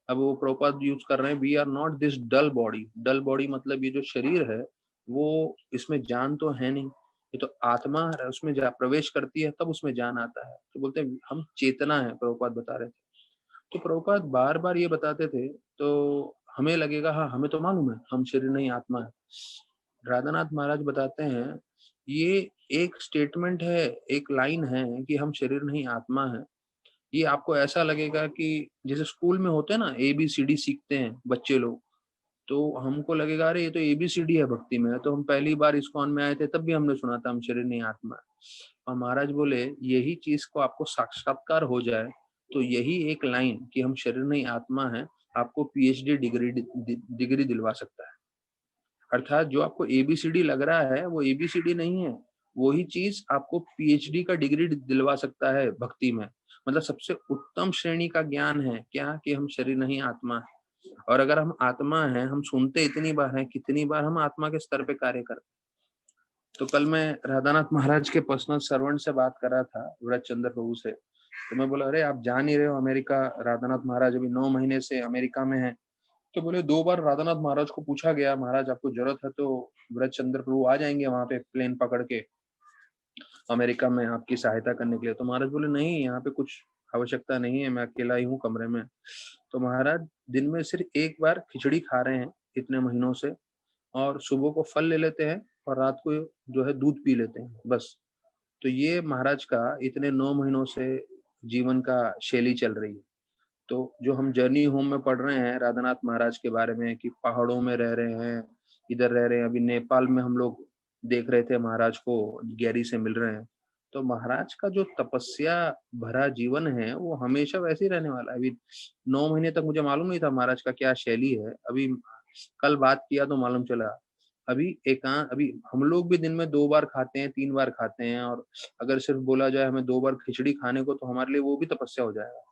अब वो प्रभुपाद यूज कर रहे हैं, we are not this dull body. Dull body मतलब ये जो शरीर है वो, इसमें जान तो है नहीं, ये तो आत्मा है, उसमें प्रवेश करती है तब उसमें जान आता है। तो बोलते हैं हम चेतना है, प्रभुपाद बता रहे थे। तो प्रभुपाद बार बार ये बताते थे तो हमें लगेगा हाँ हमें तो मालूम है हम शरीर नहीं आत्मा है। राधानाथ महाराज बताते हैं ये एक स्टेटमेंट है, एक लाइन है कि हम शरीर नहीं आत्मा है। ये आपको ऐसा लगेगा कि जैसे स्कूल में होते हैं ना, ABCD सीखते हैं बच्चे लोग, तो हमको लगेगा अरे ये तो ABCD है भक्ति में, तो हम पहली बार इस्कॉन में आए थे तब भी हमने सुना था हम शरीर नहीं आत्मा है। और महाराज बोले यही चीज को आपको साक्षात्कार हो जाए तो यही एक लाइन कि हम शरीर नहीं आत्मा है आपको PhD डिग्री दिलवा सकता है। अर्थात जो आपको ABCD लग रहा है वो ABCD नहीं है, वही चीज आपको PhD का डिग्री दिलवा सकता है भक्ति में। मतलब सबसे उत्तम श्रेणी का ज्ञान है क्या, कि हम शरीर नहीं आत्मा है। और अगर हम आत्मा हैं, हम सुनते इतनी बार हैं, कितनी बार हम आत्मा के स्तर पे कार्य करते। तो कल मैं राधानाथ महाराज के पर्सनल सर्वेंट से बात कर रहा था, व्रत चंद्र प्रभु से। तो मैं बोला अरे आप जान ही रहे हो अमेरिका, राधानाथ महाराज अभी 9 महीने से अमेरिका में है। तो बोले 2 बार राधानाथ महाराज को पूछा गया, महाराज आपको जरूरत है तो व्रत चंद्र प्रभु आ जाएंगे वहां पे प्लेन पकड़ के अमेरिका में आपकी सहायता करने के लिए। तो महाराज बोले नहीं, यहाँ पे कुछ आवश्यकता नहीं है, मैं अकेला ही हूँ कमरे में। तो महाराज दिन में सिर्फ एक बार खिचड़ी खा रहे हैं इतने महीनों से, और सुबह को फल ले लेते हैं और रात को जो है दूध पी लेते हैं बस। तो ये महाराज का इतने 9 महीनों से जीवन का शैली चल रही है। तो जो हम जर्नी होम में पढ़ रहे हैं राधानाथ महाराज के बारे में कि पहाड़ों में रह रहे हैं, इधर रह रहे हैं, अभी नेपाल में हम लोग देख रहे थे महाराज को, गैरी से मिल रहे हैं। तो महाराज का जो तपस्या भरा जीवन है वो हमेशा वैसे ही रहने वाला है। अभी 9 महीने तक मुझे मालूम नहीं था महाराज का क्या शैली है, अभी कल बात किया तो मालूम चला। अभी हम लोग भी दिन में 2 बार खाते हैं, 3 बार खाते हैं, और अगर सिर्फ बोला जाए हमें 2 बार खिचड़ी खाने को तो हमारे लिए वो भी तपस्या हो जाएगा।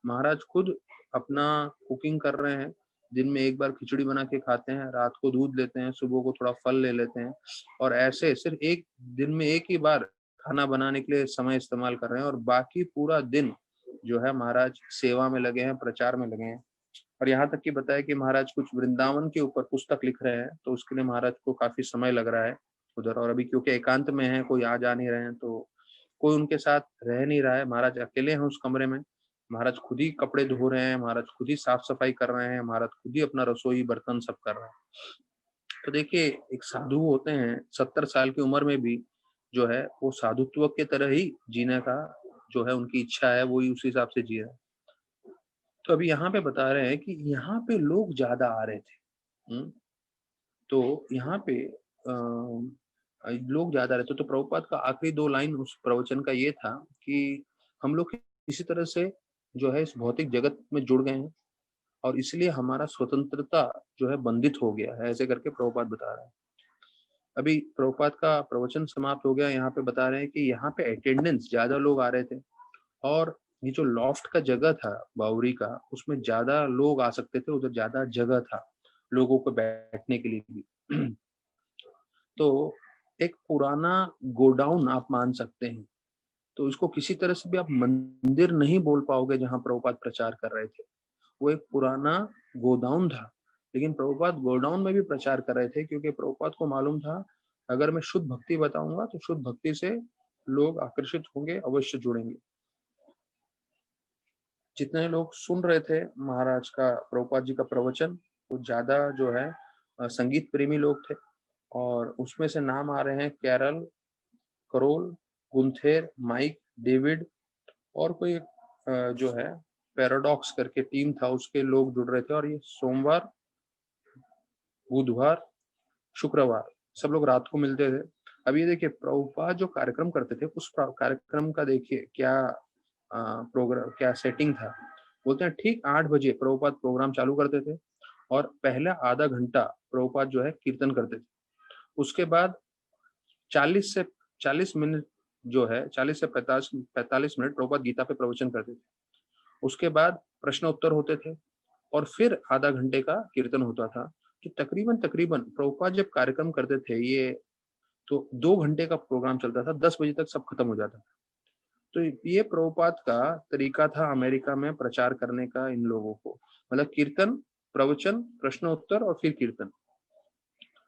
महाराज खुद अपना कुकिंग कर रहे हैं, दिन में 1 बार खिचड़ी बना के खाते हैं, रात को दूध लेते हैं, सुबह को थोड़ा फल ले लेते हैं, और ऐसे सिर्फ एक दिन में 1 ही बार खाना बनाने के लिए समय इस्तेमाल कर रहे हैं, और बाकी पूरा दिन जो है महाराज सेवा में लगे हैं, प्रचार में लगे हैं। और यहाँ तक कि बताया कि महाराज कुछ वृंदावन के ऊपर पुस्तक लिख रहे हैं, तो उसके लिए महाराज को काफी समय लग रहा है उधर। और अभी क्योंकि एकांत में है, कोई आ जा नहीं रहे हैं, तो कोई उनके साथ रह नहीं रहा है, महाराज अकेले हैं उस कमरे में। महाराज खुद ही कपड़े धो रहे हैं, महाराज खुद ही साफ सफाई कर रहे हैं, महाराज खुद ही अपना रसोई बर्तन सब कर रहे हैं। तो देखिए एक साधु होते हैं 70 साल की उम्र में भी जो है वो साधुत्व के तरह ही जीने का जो है उनकी इच्छा है, वो ही उसी हिसाब से जी रहे हैं। तो अभी यहाँ पे बता रहे हैं कि यहाँ पे लोग ज्यादा आ रहे थे। तो यहाँ पे लोग ज्यादा रहते। तो प्रभुपाद का आखिरी 2 लाइन उस प्रवचन का ये था कि हम लोग इसी तरह से जो है इस भौतिक जगत में जुड़ गए हैं और इसलिए हमारा स्वतंत्रता जो है बंधित हो गया है, ऐसे करके प्रभुपाद बता रहे हैं। अभी प्रभुपाद का प्रवचन समाप्त हो गया, यहाँ पे बता रहे हैं कि यहाँ पे अटेंडेंस ज्यादा लोग आ रहे थे, और ये जो लॉफ्ट का जगह था बावरी का, उसमें ज्यादा लोग आ सकते थे, उधर ज्यादा जगह था लोगों को बैठने के लिए भी। तो एक पुराना गोडाउन आप मान सकते हैं। तो इसको किसी तरह से भी आप मंदिर नहीं बोल पाओगे जहाँ प्रभुपाद प्रचार कर रहे थे। वो एक पुराना गोडाउन था, लेकिन प्रभुपाद गोडाउन में भी प्रचार कर रहे थे, क्योंकि प्रभुपाद को मालूम था अगर मैं शुद्ध भक्ति बताऊंगा तो शुद्ध भक्ति से लोग आकर्षित होंगे, अवश्य जुड़ेंगे। जितने लोग सुन रहे थे महाराज का, प्रभुपाद जी का प्रवचन, वो ज्यादा जो है संगीत प्रेमी लोग थे। और उसमें से नाम आ रहे हैं कैरल, करोल, गुंथेर, माइक, डेविड, और कोई जो है पैराडॉक्स करके टीम था, उसके लोग जुड़ रहे थे। और ये सोमवार, बुधवार, शुक्रवार सब लोग रात को मिलते थे। अब ये देखिए प्रभुपाद जो कार्यक्रम करते थे, उस कार्यक्रम का देखिए क्या प्रोग्राम, क्या सेटिंग था। बोलते हैं ठीक 8 बजे प्रभुपाद प्रोग्राम चालू करते थे, और पहला आधा घंटा प्रभुपाद जो है कीर्तन करते थे। उसके बाद 40 से 45 मिनट जो है, 40 से 45 मिनट प्रभुपाद गीता पे प्रवचन करते थे। उसके बाद प्रश्न उत्तर होते थे, और फिर आधा घंटे का कीर्तन होता था। तो तकरीबन तकरीबन प्रभुपाद जब कार्यक्रम करते थे ये, तो 2 घंटे का प्रोग्राम चलता था, 10 बजे तक सब खत्म हो जाता था। तो ये प्रभुपाद का तरीका था अमेरिका में प्रचार करने का इन लोगों को, मतलब कीर्तन, प्रवचन, प्रश्न उत्तर और फिर कीर्तन।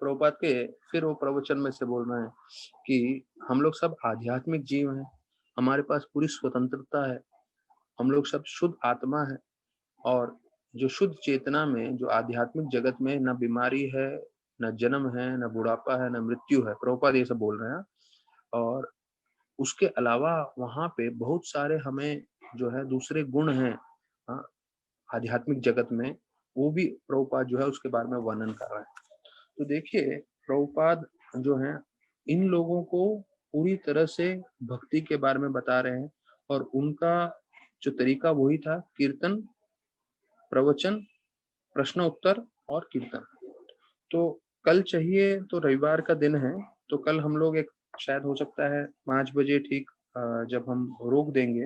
प्रभुपाद के फिर वो प्रवचन में से बोल रहे हैं कि हम लोग सब आध्यात्मिक जीव हैं, हमारे पास पूरी स्वतंत्रता है, हम लोग सब शुद्ध आत्मा है, और जो शुद्ध चेतना में, जो आध्यात्मिक जगत में न बीमारी है, न जन्म है, न बुढ़ापा है, न मृत्यु है। प्रभुपाद ये सब बोल रहे हैं। और उसके अलावा वहां पे बहुत सारे हमें जो है दूसरे गुण हैं, हाँ, आध्यात्मिक जगत में, वो भी प्रभुपाद जो है उसके बारे में वर्णन कर रहे हैं। तो देखिए प्रभुपाद जो है इन लोगों को पूरी तरह से भक्ति के बारे में बता रहे हैं, और उनका जो तरीका वही था कीर्तन, प्रवचन, प्रश्न उत्तर और कीर्तन। तो कल चाहिए तो रविवार का दिन है, तो कल हम लोग एक, शायद हो सकता है 5 बजे ठीक जब हम रोक देंगे,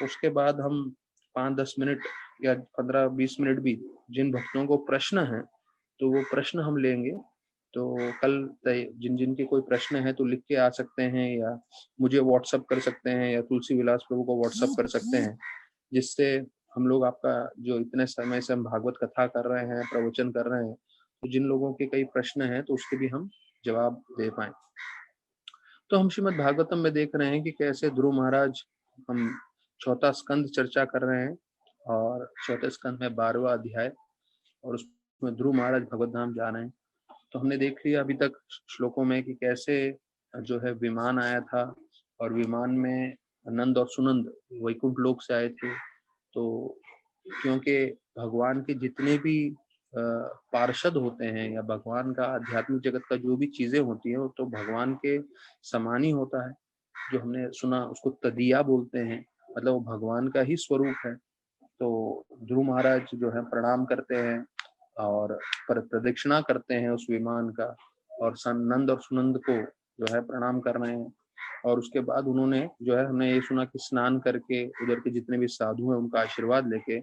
उसके बाद हम 5-10 मिनट या 15-20 मिनट भी जिन भक्तों को प्रश्न है तो वो प्रश्न हम लेंगे। तो कल जिन जिन के कोई प्रश्न है तो लिख के आ सकते हैं, या मुझे व्हाट्सअप कर सकते हैं, या तुलसी विलास प्रभु को व्हाट्सअप कर सकते हैं, जिससे हम लोग आपका जो इतने समय से हम भागवत कथा कर रहे हैं, प्रवचन कर रहे हैं, तो जिन लोगों के कई प्रश्न हैं तो उसके भी हम जवाब दे पाए। तो हम श्रीमद् भागवतम में देख रहे हैं कि कैसे ध्रुव महाराज, हम चौथा स्कंद चर्चा कर रहे हैं, और चौथे स्कंद में 12वां अध्याय, और उसमें ध्रुव महाराज भगवत धाम जा रहे हैं। तो हमने देख लिया अभी तक श्लोकों में कि कैसे जो है विमान आया था, और विमान में नंद और सुनंद वैकुंठ लोक से आए थे। तो क्योंकि भगवान के जितने भी पार्षद होते हैं, या भगवान का आध्यात्मिक जगत का जो भी चीजें होती है, वो तो भगवान के समान ही होता है। जो हमने सुना उसको तदिया बोलते हैं, मतलब वो भगवान का ही स्वरूप है। तो ध्रुव महाराज जो है प्रणाम करते हैं, और प्रदक्षिणा करते हैं उस विमान का, और नंद और सुनंद को जो है प्रणाम कर रहे हैं। और उसके बाद उन्होंने जो है, हमने ये सुना कि स्नान करके उधर के जितने भी साधु हैं उनका आशीर्वाद लेके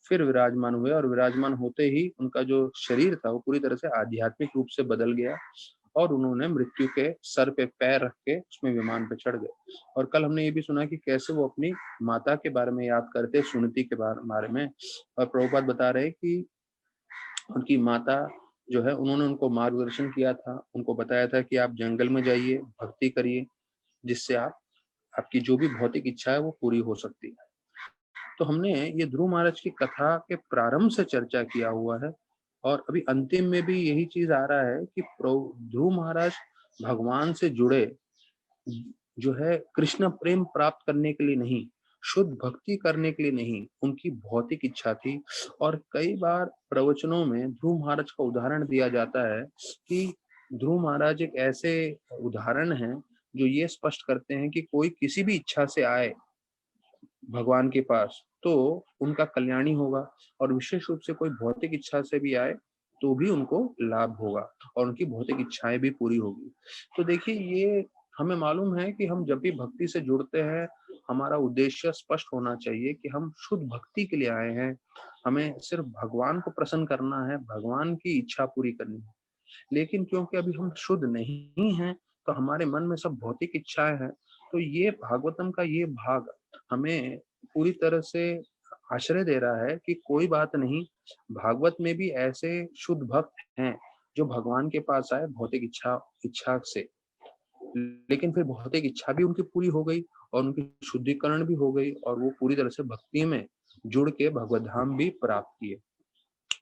फिर विराजमान हुए, और विराजमान होते ही उनका जो शरीर था वो पूरी तरह से आध्यात्मिक रूप से बदल गया, और उन्होंने मृत्यु के सर पे पैर रख के उसमें विमान पे चढ़ गए। और कल हमने ये भी सुना कि कैसे वो अपनी माता के बारे में याद करते, सुनती के बारे में। और प्रभुपाद बता रहे कि उनकी माता जो है, उन्होंने उनको मार्गदर्शन किया था, उनको बताया था कि आप जंगल में जाइए, भक्ति करिए, जिससे आपकी जो भी भौतिक इच्छा है वो पूरी हो सकती है। तो हमने ये ध्रुव महाराज की कथा के प्रारंभ से चर्चा किया हुआ है, और अभी अंतिम में भी यही चीज आ रहा है कि ध्रुव महाराज भगवान से जुड़े, जो है कृष्ण प्रेम प्राप्त करने के लिए नहीं, शुद्ध भक्ति करने के लिए नहीं, उनकी भौतिक इच्छा थी। और कई बार प्रवचनों में ध्रुव महाराज का उदाहरण दिया जाता है कि ध्रुव महाराज एक ऐसे उदाहरण हैं जो ये स्पष्ट करते हैं कि कोई किसी भी इच्छा से आए भगवान के पास तो उनका कल्याण ही होगा, और विशेष रूप से कोई भौतिक इच्छा से भी आए तो भी उनको लाभ होगा और उनकी भौतिक इच्छाएं भी पूरी होगी। तो देखिए, ये हमें मालूम है कि हम जब भी भक्ति से जुड़ते हैं, हमारा उद्देश्य स्पष्ट होना चाहिए कि हम शुद्ध भक्ति के लिए आए हैं। हमें सिर्फ भगवान को प्रसन्न करना है, भगवान की इच्छा पूरी करनी है। लेकिन क्योंकि अभी हम शुद्ध नहीं हैं, तो हमारे मन में सब भौतिक इच्छाएं हैं। तो ये भागवतम का ये भाग हमें पूरी तरह से आश्रय दे रहा है कि कोई बात नहीं, भागवत में भी ऐसे शुद्ध भक्त हैं जो भगवान के पास आए भौतिक इच्छा इच्छा से, लेकिन फिर भौतिक इच्छा भी उनकी पूरी हो गई और उनकी शुद्धिकरण भी हो गई और वो पूरी तरह से भक्ति में जुड़ के भगवत धाम भी प्राप्त किए।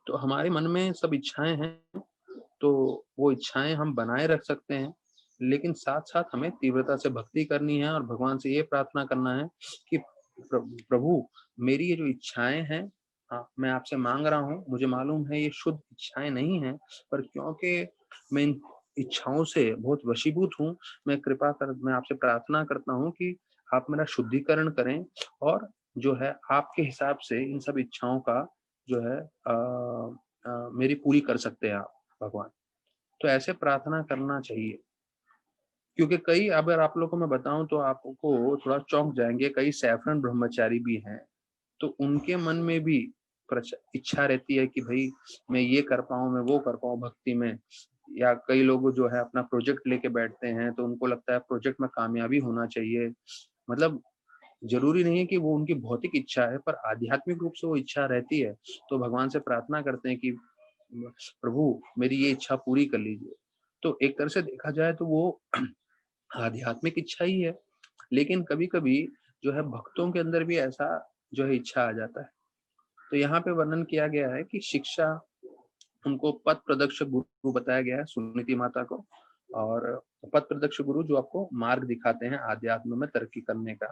तो हमारे मन में सब इच्छाएं हैं, तो वो इच्छाएं हम बनाए रख सकते हैं, लेकिन साथ-साथ हमें तीव्रता से भक्ति करनी है और भगवान से ये प्रार्थना करना है कि प्रभु, मेरी ये जो इच्छाएं हैं, मैं आपसे मांग रहा हूँ, मुझे मालूम है ये शुद्ध इच्छाएं नहीं हैं, पर क्योंकि मैं इन इच्छाओं से बहुत वशीभूत हूँ, मैं आपसे प्रार्थना करता हूँ कि आप मेरा शुद्धिकरण करें और जो है आपके हिसाब से इन सब इच्छाओं का जो है मेरी पूरी कर सकते हैं आप भगवान। तो ऐसे प्रार्थना करना चाहिए, क्योंकि कई, अगर आप लोगों को मैं बताऊं तो आपको थोड़ा चौंक जाएंगे, कई सैफरन ब्रह्मचारी भी हैं, तो उनके मन में भी इच्छा रहती है कि भाई मैं ये कर पाऊं, मैं वो कर पाऊं भक्ति में। या कई लोग जो है अपना प्रोजेक्ट लेके बैठते हैं, तो उनको लगता है प्रोजेक्ट में कामयाबी होना चाहिए। मतलब जरूरी नहीं है कि वो उनकी भौतिक इच्छा है, पर आध्यात्मिक रूप से वो इच्छा रहती है, तो भगवान से प्रार्थना करते हैं कि प्रभु, मेरी ये इच्छा पूरी कर लीजिए। तो एक तरह से देखा जाए तो वो आध्यात्मिक इच्छा ही है, लेकिन कभी-कभी जो है भक्तों के अंदर भी ऐसा जो है इच्छा आ जाता है। तो यहाँ पे वर्णन किया गया है कि शिक्षा, उनको पथ प्रदर्शक गुरु बताया गया है सुनीति माता को, और पथ प्रदर्शक गुरु जो आपको मार्ग दिखाते हैं आध्यात्म में तरक्की करने का।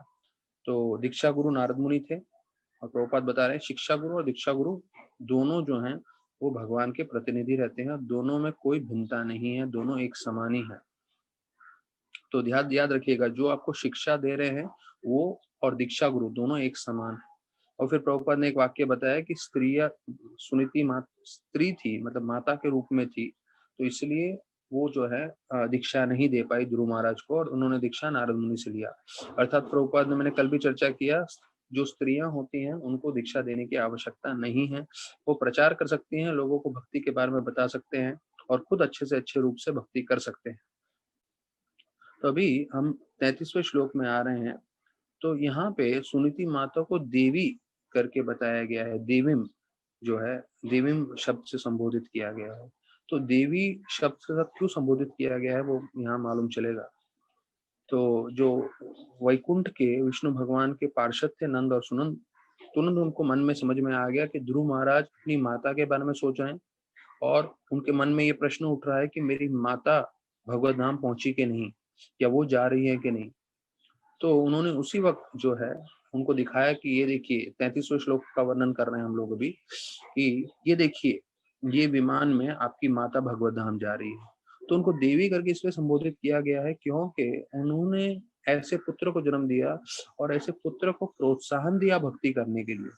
तो दीक्षा गुरु नारद मुनि थे, और प्रभुपाद बता रहे हैं शिक्षा गुरु और दीक्षा गुरु दोनों जो हैं वो भगवान के प्रतिनिधि रहते हैं, दोनों में कोई भिन्नता नहीं है, दोनों एक समान ही है। तो ध्यान याद रखिएगा, जो आपको शिक्षा दे रहे हैं वो और दीक्षा गुरु दोनों एक समान है। और फिर प्रभुपाद ने एक वाक्य बताया कि सुनीति स्त्री थी, मतलब माता के रूप में थी, तो इसलिए वो जो है दीक्षा नहीं दे पाई ध्रुव महाराज को, और उन्होंने दीक्षा नारद मुनि से लिया। अर्थात प्रभुपाद ने, मैंने कल भी चर्चा किया, जो स्त्रियां होती हैं उनको दीक्षा देने की आवश्यकता नहीं है। वो प्रचार कर सकती हैं, लोगों को भक्ति के बारे में बता सकते हैं और खुद अच्छे से अच्छे रूप से भक्ति कर सकते हैं। तो अभी हम 33वें श्लोक में आ रहे हैं। तो यहाँ पे सुनीति माता को देवी करके बताया गया है, देवीम जो है, देवीम शब्द से संबोधित किया गया है। तो देवी शब्द के साथ क्यों संबोधित किया गया है वो यहाँ मालूम चलेगा। तो जो वैकुंठ के विष्णु भगवान के पार्षद थे नंद और सुनंद, तुरंत उनको मन में समझ में आ गया कि ध्रुव महाराज अपनी माता के बारे में सोच रहे हैं, और उनके मन में ये प्रश्न उठ रहा है कि मेरी माता भगवत धाम पहुंची कि नहीं, या वो जा रही है कि नहीं। तो उन्होंने उसी वक्त जो है उनको दिखाया कि ये देखिए, 33वें श्लोक का वर्णन कर रहे हैं हम लोग अभी, कि ये देखिए, ये विमान में आपकी माता भगवत धाम जा रही है। तो उनको देवी करके इसलिए संबोधित किया गया है क्योंकि उन्होंने ऐसे पुत्र को जन्म दिया और ऐसे पुत्र को प्रोत्साहन दिया भक्ति करने के लिए।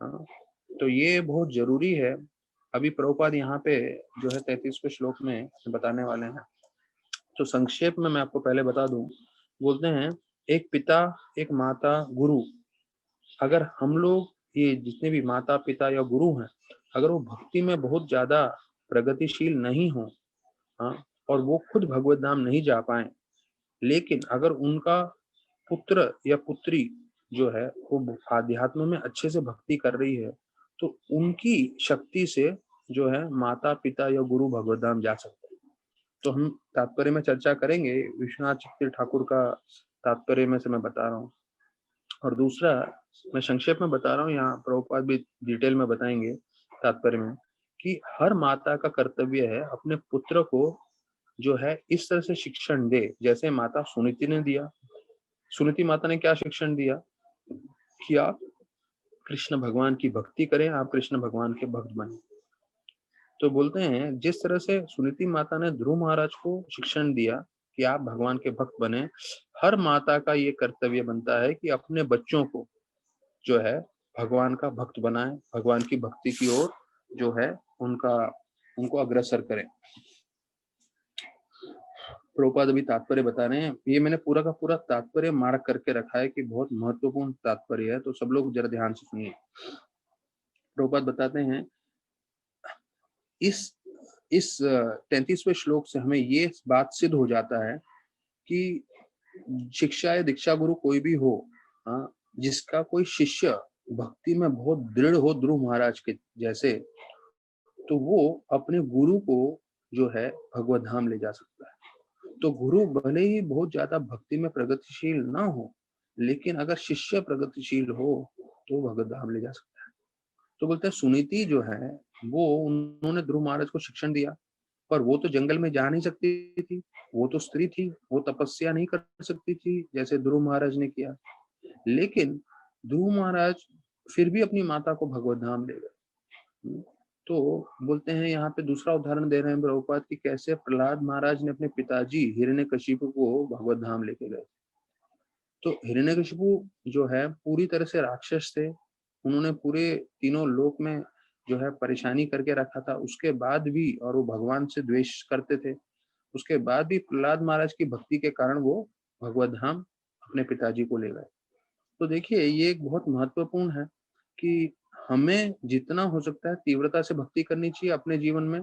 हाँ, तो ये बहुत जरूरी है। अभी प्रभुपाद यहाँ पे जो है 33वें श्लोक में बताने वाले हैं। तो संक्षेप में मैं आपको पहले बता दूं, बोलते हैं एक पिता, एक माता, गुरु, अगर हम लोग, ये जितने भी माता पिता या गुरु हैं, अगर वो भक्ति में बहुत ज्यादा प्रगतिशील नहीं हो, हाँ, और वो खुद भगवत धाम नहीं जा पाए, लेकिन अगर उनका पुत्र या पुत्री जो है वो आध्यात्म में अच्छे से भक्ति कर रही है, तो उनकी शक्ति से जो है माता पिता या गुरु भगवत धाम जा सकते हैं। तो हम तात्पर्य में चर्चा करेंगे, विश्वनाथ चक्रवर्ती ठाकुर का तात्पर्य में से मैं बता रहा हूँ। और दूसरा, मैं संक्षेप में बता रहा हूँ, यहाँ प्रभुपाद भी डिटेल में बताएंगे तात्पर्य में, कि हर माता का कर्तव्य है अपने पुत्र को जो है इस तरह से शिक्षण दे जैसे माता सुनीति ने दिया। सुनीति माता ने क्या शिक्षण दिया कि आप कृष्ण भगवान की भक्ति करें, आप कृष्ण भगवान के भक्त बने। तो बोलते हैं जिस तरह से सुनीति माता ने ध्रुव महाराज को शिक्षण दिया कि आप भगवान के भक्त बने, हर माता का ये कर्तव्य बनता है कि अपने बच्चों को जो है भगवान का भक्त बनाए, भगवान की भक्ति की ओर जो है उनका उनको अग्रसर करें। प्रभुपाद अभी तात्पर्य बता रहे हैं, ये मैंने पूरा का पूरा तात्पर्य मार्क करके रखा है कि बहुत महत्वपूर्ण तात्पर्य है, तो सब लोग जरा ध्यान से सुनिए। प्रभुपाद बताते हैं, इस 33वें श्लोक से हमें ये बात सिद्ध हो जाता है कि शिक्षा या दीक्षा गुरु कोई भी हो, हाँ, जिसका कोई शिष्य भक्ति में बहुत दृढ़ हो, ध्रुव महाराज के जैसे, तो वो अपने गुरु को जो है भगवत धाम ले जा सकता है। तो गुरु भले ही बहुत ज्यादा भक्ति में प्रगतिशील ना हो, लेकिन अगर शिष्य प्रगतिशील हो तो भगवत धाम ले जा सकता है। तो बोलते हैं सुनीति जो है वो, उन्होंने ध्रुव महाराज को शिक्षण दिया, पर वो तो जंगल में जा नहीं सकती थी, वो तो स्त्री थी, वो तपस्या नहीं कर सकती थी जैसे ध्रुव महाराज ने किया। लेकिन ध्रुव महाराज फिर भी अपनी माता को भगवत धाम ले गए। तो बोलते हैं, यहाँ पे दूसरा उदाहरण दे रहे हैं प्रभुपाद कि कैसे प्रहलाद महाराज ने अपने पिताजी हिरण्यकशिपु को भगवत धाम लेके गए। तो हिरण्यकशिपु जो है पूरी तरह से राक्षस थे, उन्होंने पूरे तीनों लोक में जो है परेशानी करके रखा था, उसके बाद भी, और वो भगवान से द्वेष करते थे, उसके बाद भी प्रहलाद महाराज की भक्ति के कारण वो भगवत धाम अपने पिताजी को ले गए। तो देखिए ये एक बहुत महत्वपूर्ण है कि हमें जितना हो सकता है तीव्रता से भक्ति करनी चाहिए अपने जीवन में,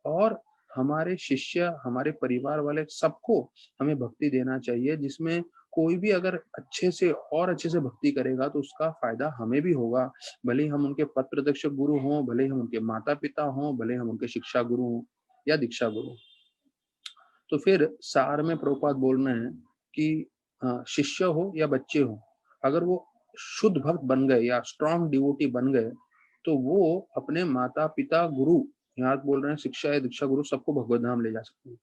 और हमारे शिष्य, हमारे परिवार वाले सबको हमें भक्ति देना चाहिए, जिसमें कोई भी अगर अच्छे से और अच्छे से भक्ति करेगा तो उसका फायदा हमें भी होगा। भले ही हम उनके पद प्रदर्शक गुरु हों, भले ही हम उनके माता पिता हों, भले हम उनके शिक्षा गुरु हों या दीक्षा गुरु। तो फिर सार में प्रभुपाद बोल रहे हैं कि शिष्य हो या बच्चे हो, अगर वो शुद्ध भक्त बन गए या स्ट्रांग डिवोटी बन गए, तो वो अपने माता पिता गुरु, यहाँ बोल रहे हैं शिक्षा या दीक्षा गुरु, सबको भगवत धाम ले जा सकते हैं।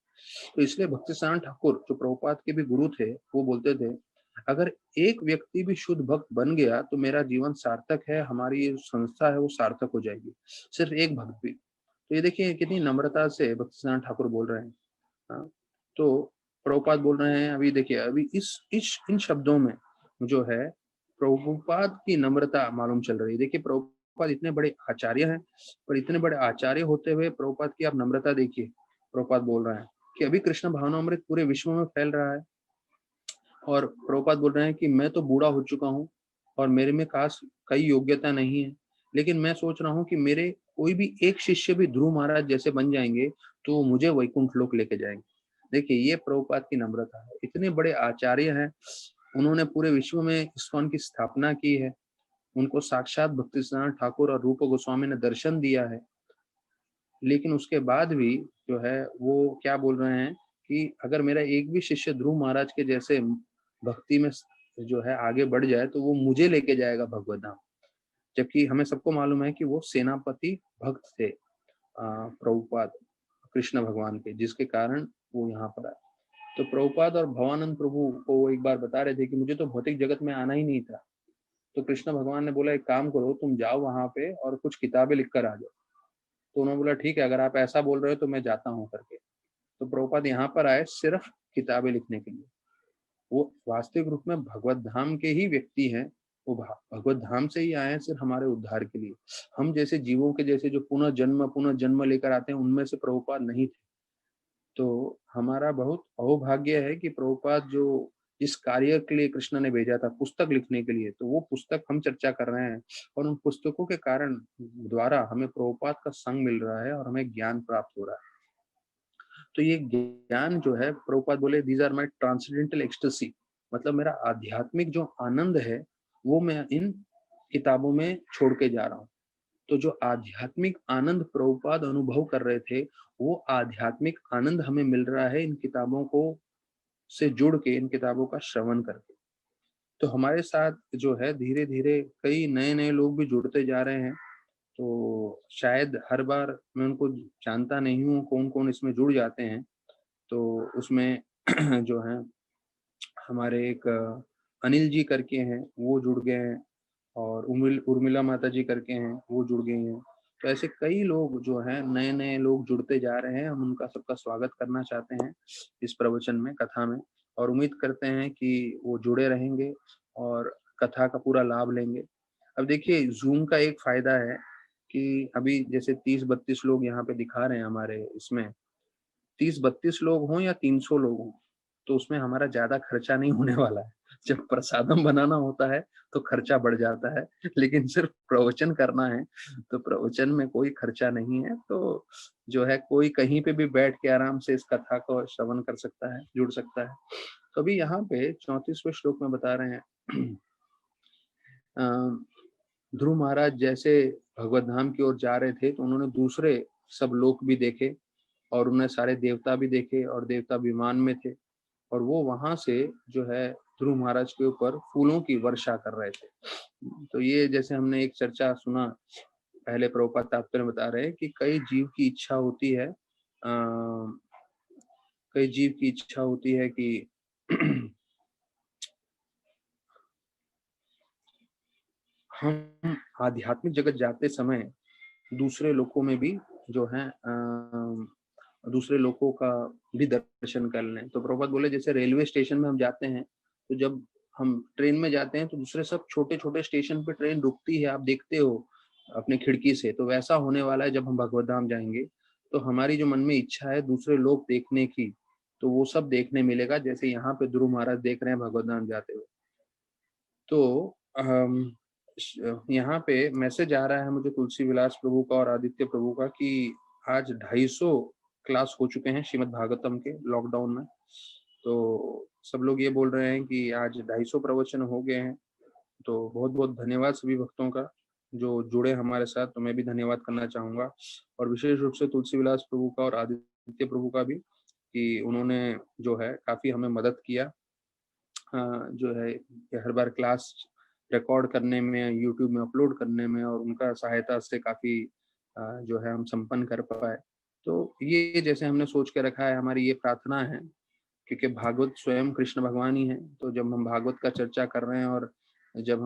तो इसलिए भक्ति सारण ठाकुर जो प्रभुपाद के भी गुरु थे, वो बोलते थे, अगर एक व्यक्ति भी शुद्ध भक्त बन गया तो मेरा जीवन सार्थक है, हमारी ये संस्था है वो सार्थक हो जाएगी, सिर्फ एक भक्त भी। तो ये देखिए कितनी नम्रता से भक्ति सारण ठाकुर बोल रहे हैं। हाँ, तो प्रभुपाद बोल रहे हैं, अभी देखिए अभी इस इन शब्दों में जो है प्रभुपाद की नम्रता मालूम चल रही है। देखिए प्रभुपाद इतने बड़े आचार्य हैं, और इतने बड़े आचार्य होते हुए प्रभुपाद की आप नम्रता देखिए। प्रभुपाद बोल रहे हैं कि अभी कृष्ण भावनामृत पूरे विश्व में फैल रहा है, और प्रभुपाद बोल रहे हैं कि मैं तो बूढ़ा हो चुका हूँ और मेरे में खास कई योग्यता नहीं है, लेकिन मैं सोच रहा हूँ कि मेरे कोई भी एक शिष्य भी ध्रुव महाराज जैसे बन जाएंगे तो मुझे वैकुंठ लोक लेके जाएंगे। देखिए ये प्रभुपाद की नम्रता है, इतने बड़े आचार्य हैं, उन्होंने पूरे विश्व में इस्कॉन की स्थापना की है, उनको साक्षात भक्तिसिद्धांत ठाकुर और रूप गोस्वामी ने दर्शन दिया है, लेकिन उसके बाद भी जो है वो क्या बोल रहे हैं कि अगर मेरा एक भी शिष्य ध्रुव महाराज के जैसे भक्ति में जो है आगे बढ़ जाए तो वो मुझे लेके जाएगा भगवत धाम। जबकि हमें सबको मालूम है कि वो सेनापति भक्त थे प्रभुपाद कृष्ण भगवान के, जिसके कारण वो यहाँ पर आए। तो प्रभुपाद और भवानंद प्रभु को वो एक बार बता रहे थे कि मुझे तो भौतिक जगत में आना ही नहीं था। तो कृष्ण भगवान ने बोला एक काम करो, तुम जाओ वहां पे और कुछ किताबें लिख कर आ जाओ। तो उन्होंने बोला ठीक है, अगर आप ऐसा बोल रहे हो तो मैं जाता हूँ करके। तो प्रभुपाद यहाँ पर आए सिर्फ किताबें लिखने के लिए। वो वास्तविक रूप में भगवत धाम के ही व्यक्ति हैं, वो भगवत धाम से ही आए हैं सिर्फ हमारे उद्धार के लिए। हम जैसे जीवों के जैसे जो पुनः जन्म लेकर आते हैं, उनमें से प्रभुपाद नहीं थे। तो हमारा बहुत अहोभाग्य है कि प्रभुपाद जो इस कार्य के लिए कृष्ण ने भेजा था, पुस्तक लिखने के लिए, तो वो पुस्तक हम चर्चा कर रहे हैं, और उन पुस्तकों के कारण द्वारा हमें प्रभुपाद का संग मिल रहा है और हमें ज्ञान प्राप्त हो रहा है। तो ये ज्ञान जो है, प्रभुपाद बोले these are my transcendental ecstasy, मतलब मेरा आध्यात्मिक जो आनंद है वो मैं इन किताबों में छोड़ के जा रहा हूँ। तो जो आध्यात्मिक आनंद प्रभुपाद अनुभव कर रहे थे, वो आध्यात्मिक आनंद हमें मिल रहा है इन किताबों को से जुड़ के, इन किताबों का श्रवण करके। तो हमारे साथ जो है धीरे धीरे कई नए नए लोग भी जुड़ते जा रहे हैं। तो शायद हर बार मैं उनको जानता नहीं हूँ कौन कौन इसमें जुड़ जाते हैं। तो उसमें जो है हमारे एक अनिल जी करके हैं, वो जुड़ गए हैं, और उर्मिला माता जी करके हैं, वो जुड़ गई हैं। तो ऐसे कई लोग जो हैं, नए नए लोग जुड़ते जा रहे हैं। हम उनका सबका स्वागत करना चाहते हैं इस प्रवचन में, कथा में, और उम्मीद करते हैं कि वो जुड़े रहेंगे और कथा का पूरा लाभ लेंगे। अब देखिए जूम का एक फायदा है कि अभी जैसे 30-32 लोग यहाँ पे दिखा रहे हैं हमारे इसमें, 30-32 लोग हों या 300 लोग हों, तो उसमें हमारा ज़्यादा खर्चा नहीं होने वाला है। जब प्रसादम बनाना होता है, तो खर्चा बढ़ जाता है, लेकिन सिर्फ़ प्रवचन करना है, तो प्रवचन में कोई खर्चा नहीं है। तो जो है कोई कहीं पे भी बैठ के आराम से इस कथा को श्रवण कर सकता है, जुड़ सकता है। तो अभी यहाँ पे 34वें श्लोक में बता रहे हैं अ, ध्रुव महाराज जैसे भगवत धाम की ओर जा रहे थे, तो उन्होंने दूसरे सब लोक भी देखे और उन्हें सारे देवता भी देखे और देवता विमान में थे और वो वहां से जो है ध्रुव महाराज के ऊपर फूलों की वर्षा कर रहे थे। तो ये जैसे हमने एक चर्चा सुना, पहले प्रभुपाद तात्पर्य बता रहे हैं कि कई जीव की इच्छा होती है, कई जीव की इच्छा होती है कि हम आध्यात्मिक जगत जाते समय दूसरे लोकों में भी जो है दूसरे लोगों का भी दर्शन कर लें। तो प्रभुपाद बोले जैसे रेलवे स्टेशन में हम जाते हैं, तो जब हम ट्रेन में जाते हैं तो दूसरे सब छोटे-छोटे स्टेशन पे ट्रेन रुकती है, आप देखते हो अपने खिड़की से। तो वैसा होने वाला है जब हम भगवत धाम जाएँगे, तो हमारी जो मन में इच्छा है दूसरे लोग देखने की, तो वो सब देखने मिलेगा जैसे यहाँ पे ध्रुव महाराज देख रहे हैं भगवत धाम जाते हुए। तो यहाँ पे मैसेज आ रहा है मुझे तुलसी विलास प्रभु का और आदित्य प्रभु का कि आज 250 क्लास हो चुके हैं श्रीमद् भागवतम के लॉकडाउन में। तो सब लोग ये बोल रहे हैं कि आज 250 प्रवचन हो गए हैं। तो बहुत बहुत धन्यवाद सभी भक्तों का जो जुड़े हमारे साथ। तो मैं भी धन्यवाद करना चाहूंगा और विशेष रूप से तुलसी विलास प्रभु का और आदित्य प्रभु का भी कि उन्होंने जो है काफी हमें मदद किया, जो है कि हर बार क्लास रिकॉर्ड करने में, यूट्यूब में अपलोड करने में, और उनका सहायता से काफ़ी जो है हम संपन्न कर पाए। तो ये जैसे हमने सोच के रखा है, हमारी ये प्रार्थना है क्योंकि भागवत स्वयं कृष्ण भगवान ही हैं। तो जब हम भागवत का चर्चा कर रहे हैं और जब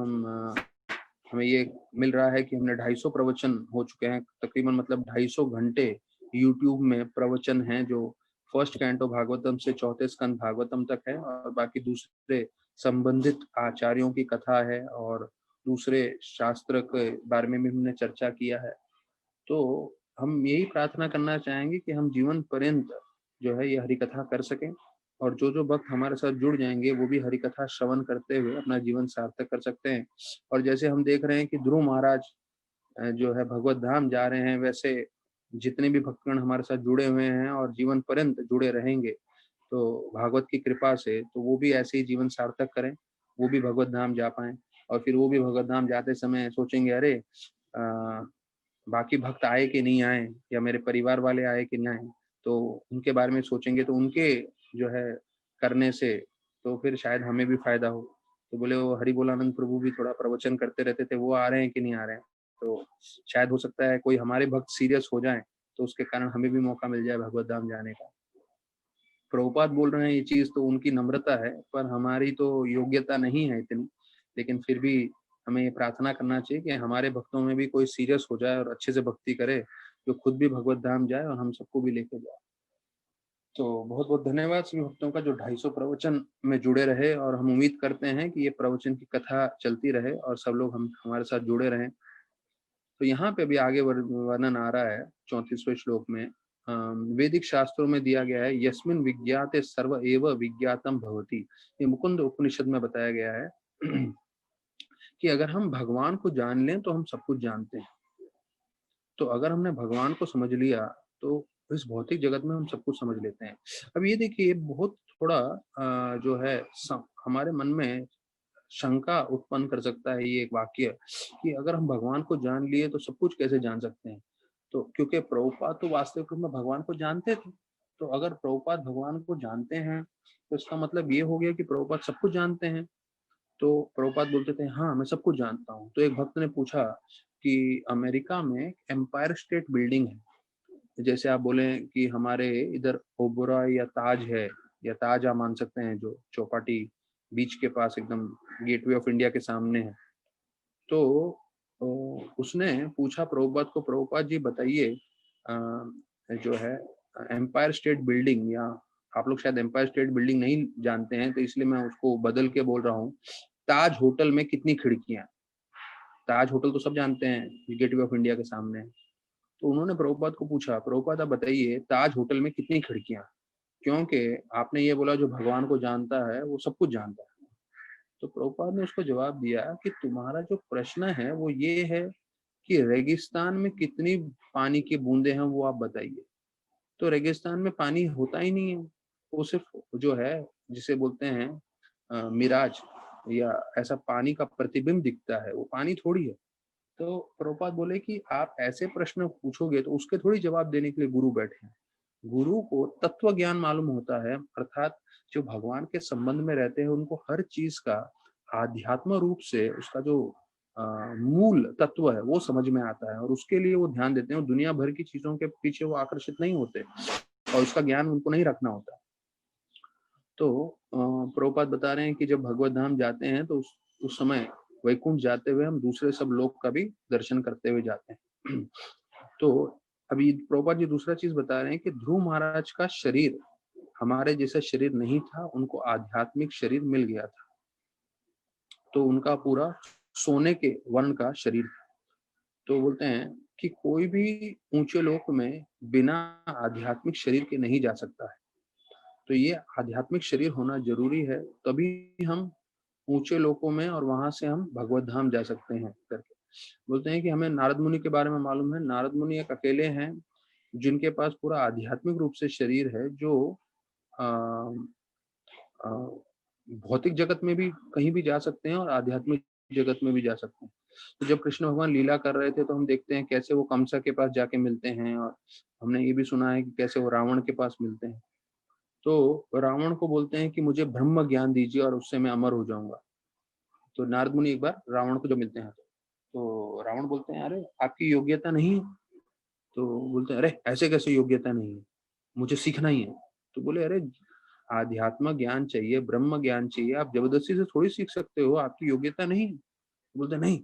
हमें ये मिल रहा है कि हमने 250 प्रवचन हो चुके हैं, तकरीबन मतलब 250 घंटे यूट्यूब में प्रवचन हैं जो फर्स्ट कैंटो भागवतम से चौथे स्कंद भागवतम तक है, और बाकी दूसरे संबंधित आचार्यों की कथा है और दूसरे शास्त्र के बारे में भी हमने चर्चा किया है। तो हम यही प्रार्थना करना चाहेंगे कि हम जीवन पर्यंत जो है ये हरि कथा कर सकें और जो भक्त हमारे साथ जुड़ जाएंगे वो भी हरि कथा श्रवण करते हुए अपना जीवन सार्थक कर सकते हैं। और जैसे हम देख रहे हैं कि ध्रुव महाराज जो है भगवत धाम जा रहे हैं, वैसे जितने भी भक्तगण हमारे साथ जुड़े हुए हैं और जीवन पर्यंत जुड़े रहेंगे, तो भागवत की कृपा से तो वो भी ऐसे ही जीवन सार्थक करें, वो भी भगवत धाम जा पाएं। और फिर वो भी भगवत धाम जाते समय सोचेंगे, अरे बाकी भक्त आए कि नहीं आए, या मेरे परिवार वाले आए कि नहीं आए, तो उनके बारे में सोचेंगे, तो उनके जो है करने से तो फिर शायद हमें भी फायदा हो। तो बोले वो हरि बोलानंद प्रभु भी थोड़ा प्रवचन करते रहते थे, वो आ रहे हैं कि नहीं आ रहे हैं, तो शायद हो सकता है कोई हमारे भक्त सीरियस हो जाए तो उसके कारण हमें भी मौका मिल जाए भगवत धाम जाने का। प्रभुपाद बोल रहे हैं ये चीज तो उनकी नम्रता है, पर हमारी तो योग्यता नहीं है इतनी। लेकिन फिर भी हमें ये प्रार्थना करना चाहिए कि हमारे भक्तों में भी कोई सीरियस हो जाए और अच्छे से भक्ति करे, जो खुद भी भगवत धाम जाए और हम सबको भी लेके जाए। तो बहुत बहुत धन्यवाद सभी भक्तों का जो 250 प्रवचन में जुड़े रहे, और हम उम्मीद करते हैं कि ये प्रवचन की कथा चलती रहे और सब लोग हम हमारे साथ जुड़े रहें। तो यहाँ पे भी आगे वर्णन आ रहा है 34वें श्लोक में, वैदिक शास्त्रों में दिया गया है यस्मिन विज्ञाते सर्व एव विज्ञातम भवति। ये मुकुंद उपनिषद में बताया गया है कि अगर हम भगवान को जान लें तो हम सब कुछ जानते हैं। तो अगर हमने भगवान को समझ लिया तो इस भौतिक जगत में हम सब कुछ समझ लेते हैं। अब ये देखिए बहुत थोड़ा जो है हमारे मन में शंका उत्पन्न कर सकता है ये एक वाक्य कि अगर हम भगवान को जान लिए तो सब कुछ कैसे जान सकते हैं। तो क्योंकि प्रभुपाद तो वास्तविक रूप में भगवान को जानते थे, तो अगर प्रभुपाद भगवान को जानते हैं तो इसका मतलब ये हो गया कि प्रभुपाद सब कुछ जानते हैं। तो प्रभुपाद बोलते थे हाँ मैं सब कुछ जानता हूँ। तो एक भक्त ने पूछा कि अमेरिका में एम्पायर स्टेट बिल्डिंग है, जैसे आप बोले कि हमारे इधर ओबरा या ताज है, या ताज आप मान सकते हैं जो चौपाटी बीच के पास एकदम गेटवे ऑफ इंडिया के सामने है। तो उसने पूछा प्रभुपाद को, प्रभुपाद जी बताइए जो है एम्पायर स्टेट बिल्डिंग, या आप लोग शायद एम्पायर स्टेट बिल्डिंग नहीं जानते हैं तो इसलिए मैं उसको बदल के बोल रहा हूँ, ताज होटल में कितनी खिड़कियां। ताज होटल तो सब जानते हैं, गेटवे ऑफ इंडिया के सामने है। तो उन्होंने प्रभुपाद को पूछा, प्रभुपाद आप बताइए ताज होटल में कितनी खिड़कियां? क्योंकि आपने ये बोला जो भगवान को जानता है वो सब कुछ जानता है। तो प्रभुपाद ने उसको जवाब दिया कि तुम्हारा जो प्रश्न है वो ये है कि रेगिस्तान में कितनी पानी की बूंदे हैं वो आप बताइए। तो रेगिस्तान में पानी होता ही नहीं है, वो सिर्फ जो है जिसे बोलते हैं मिराज, या ऐसा पानी का प्रतिबिंब दिखता है, वो पानी थोड़ी है। तो प्रभुपाद बोले कि आप ऐसे प्रश्न पूछोगे तो उसके थोड़ी जवाब देने के लिए गुरु बैठे हैं। गुरु को तत्व ज्ञान मालूम होता है, अर्थात जो भगवान के संबंध में रहते हैं उनको हर चीज का आध्यात्म रूप से उसका जो मूल तत्व है वो समझ में आता है, और उसके लिए वो ध्यान देते हैं। दुनिया भर की चीजों के पीछे वो आकर्षित नहीं होते, और उसका ज्ञान उनको नहीं रखना होता। तो प्रभुपाद बता रहे हैं कि जब भगवत धाम जाते हैं तो उस समय वैकुंठ जाते हुए हम दूसरे सब लोग का भी दर्शन करते हुए जाते हैं। तो अभी प्रभुपाद जी दूसरा चीज बता रहे हैं कि ध्रुव महाराज का शरीर हमारे जैसा शरीर नहीं था, उनको आध्यात्मिक शरीर मिल गया था। तो उनका पूरा सोने के वर्ण का शरीर था। तो बोलते हैं कि कोई भी ऊंचे लोक में बिना आध्यात्मिक शरीर के नहीं जा सकता है। तो ये आध्यात्मिक शरीर होना जरूरी है, तभी हम ऊंचे लोकों में और वहां से हम भगवत धाम जा सकते हैं करके बोलते हैं। कि हमें नारद मुनि के बारे में मालूम है, नारद मुनि एक अकेले हैं जिनके पास पूरा आध्यात्मिक रूप से शरीर है, जो अ, अ, भौतिक जगत में भी कहीं भी जा सकते हैं और आध्यात्मिक जगत में भी जा सकते हैं। तो जब कृष्ण भगवान लीला कर रहे थे तो हम देखते हैं कैसे वो कंसा के पास जाके मिलते हैं, और हमने ये भी सुना है कि कैसे वो रावण के पास मिलते हैं। तो रावण को बोलते हैं कि मुझे ब्रह्म ज्ञान दीजिए और उससे मैं अमर हो जाऊंगा। तो नारद मुनि एक बार रावण को जो मिलते हैं तो रावण बोलते हैं अरे आपकी योग्यता नहीं है। तो बोलते हैं अरे ऐसे कैसे योग्यता नहीं है, मुझे सीखना ही है। तो बोले अरे आध्यात्म ज्ञान चाहिए, ब्रह्म ज्ञान चाहिए, आप जबरदस्ती से थोड़ी सीख सकते हो, आपकी योग्यता नहीं है। तो बोलते नहीं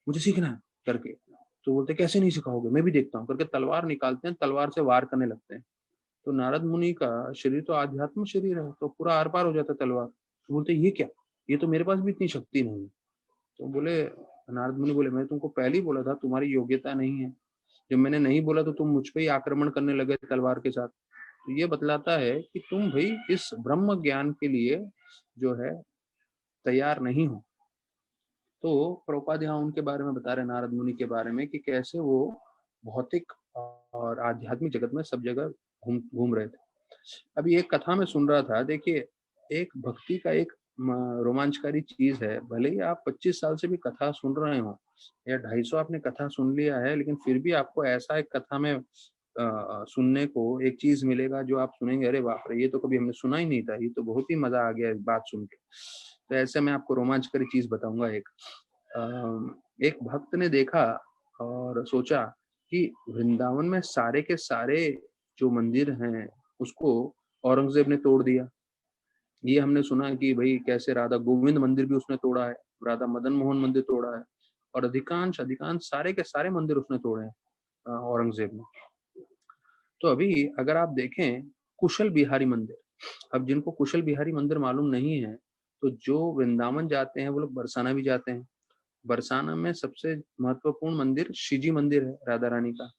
मुझे सीखना है करके। तो बोलते कैसे नहीं सिखाओगे, मैं भी देखता हूँ करके तलवार निकालते हैं, तलवार से वार करने लगते हैं। तो नारद मुनि का शरीर तो आध्यात्म शरीर है, तो पूरा आर पार हो जाता है तलवार। तो बोलते ये क्या, ये तो मेरे पास भी इतनी शक्ति नहीं है। तो बोले नारद मुनि बोले मैंने तुमको पहले ही बोला था तुम्हारी योग्यता नहीं है। जब मैंने नहीं बोला तो तुम मुझ पे ही आक्रमण करने लगे तलवार के साथ। तो ये बतलाता है कि तुम भाई इस ब्रह्म ज्ञान के लिए जो है तैयार नहीं हो। तो प्रभुपाद यहाँ उनके बारे में बता रहे नारद मुनि के बारे में कि कैसे वो भौतिक और आध्यात्मिक जगत में सब जगह घूम घूम रहे थे। अभी एक कथा में सुन रहा था, देखिए एक भक्ति का एक रोमांचकारी चीज है, भले ही आप 25 साल से भी कथा सुन रहे हो या 250 आपने कथा सुन लिया है, लेकिन फिर भी आपको ऐसा एक कथा में सुनने को एक चीज मिलेगा जो आप सुनेंगे अरे बाप रे ये तो कभी हमने सुना ही नहीं था, ये तो बहुत ही मजा आ गया इस बात सुन के। तो ऐसे मैं आपको रोमांचकारी चीज बताऊंगा। एक भक्त ने देखा और सोचा कि वृंदावन में सारे के सारे जो मंदिर हैं उसको औरंगजेब ने तोड़ दिया। ये हमने सुना कि भाई कैसे राधा गोविंद मंदिर भी उसने तोड़ा है, राधा मदन मोहन मंदिर तोड़ा है, और अधिकांश अधिकांश सारे के सारे मंदिर उसने तोड़े हैं औरंगजेब ने। तो अभी अगर आप देखें कुशल बिहारी मंदिर, अब जिनको कुशल बिहारी मंदिर मालूम नहीं है, तो जो वृंदावन जाते हैं वो लोग बरसाना भी जाते हैं। बरसाना में सबसे महत्वपूर्ण मंदिर शिवजी मंदिर है राधा रानी का,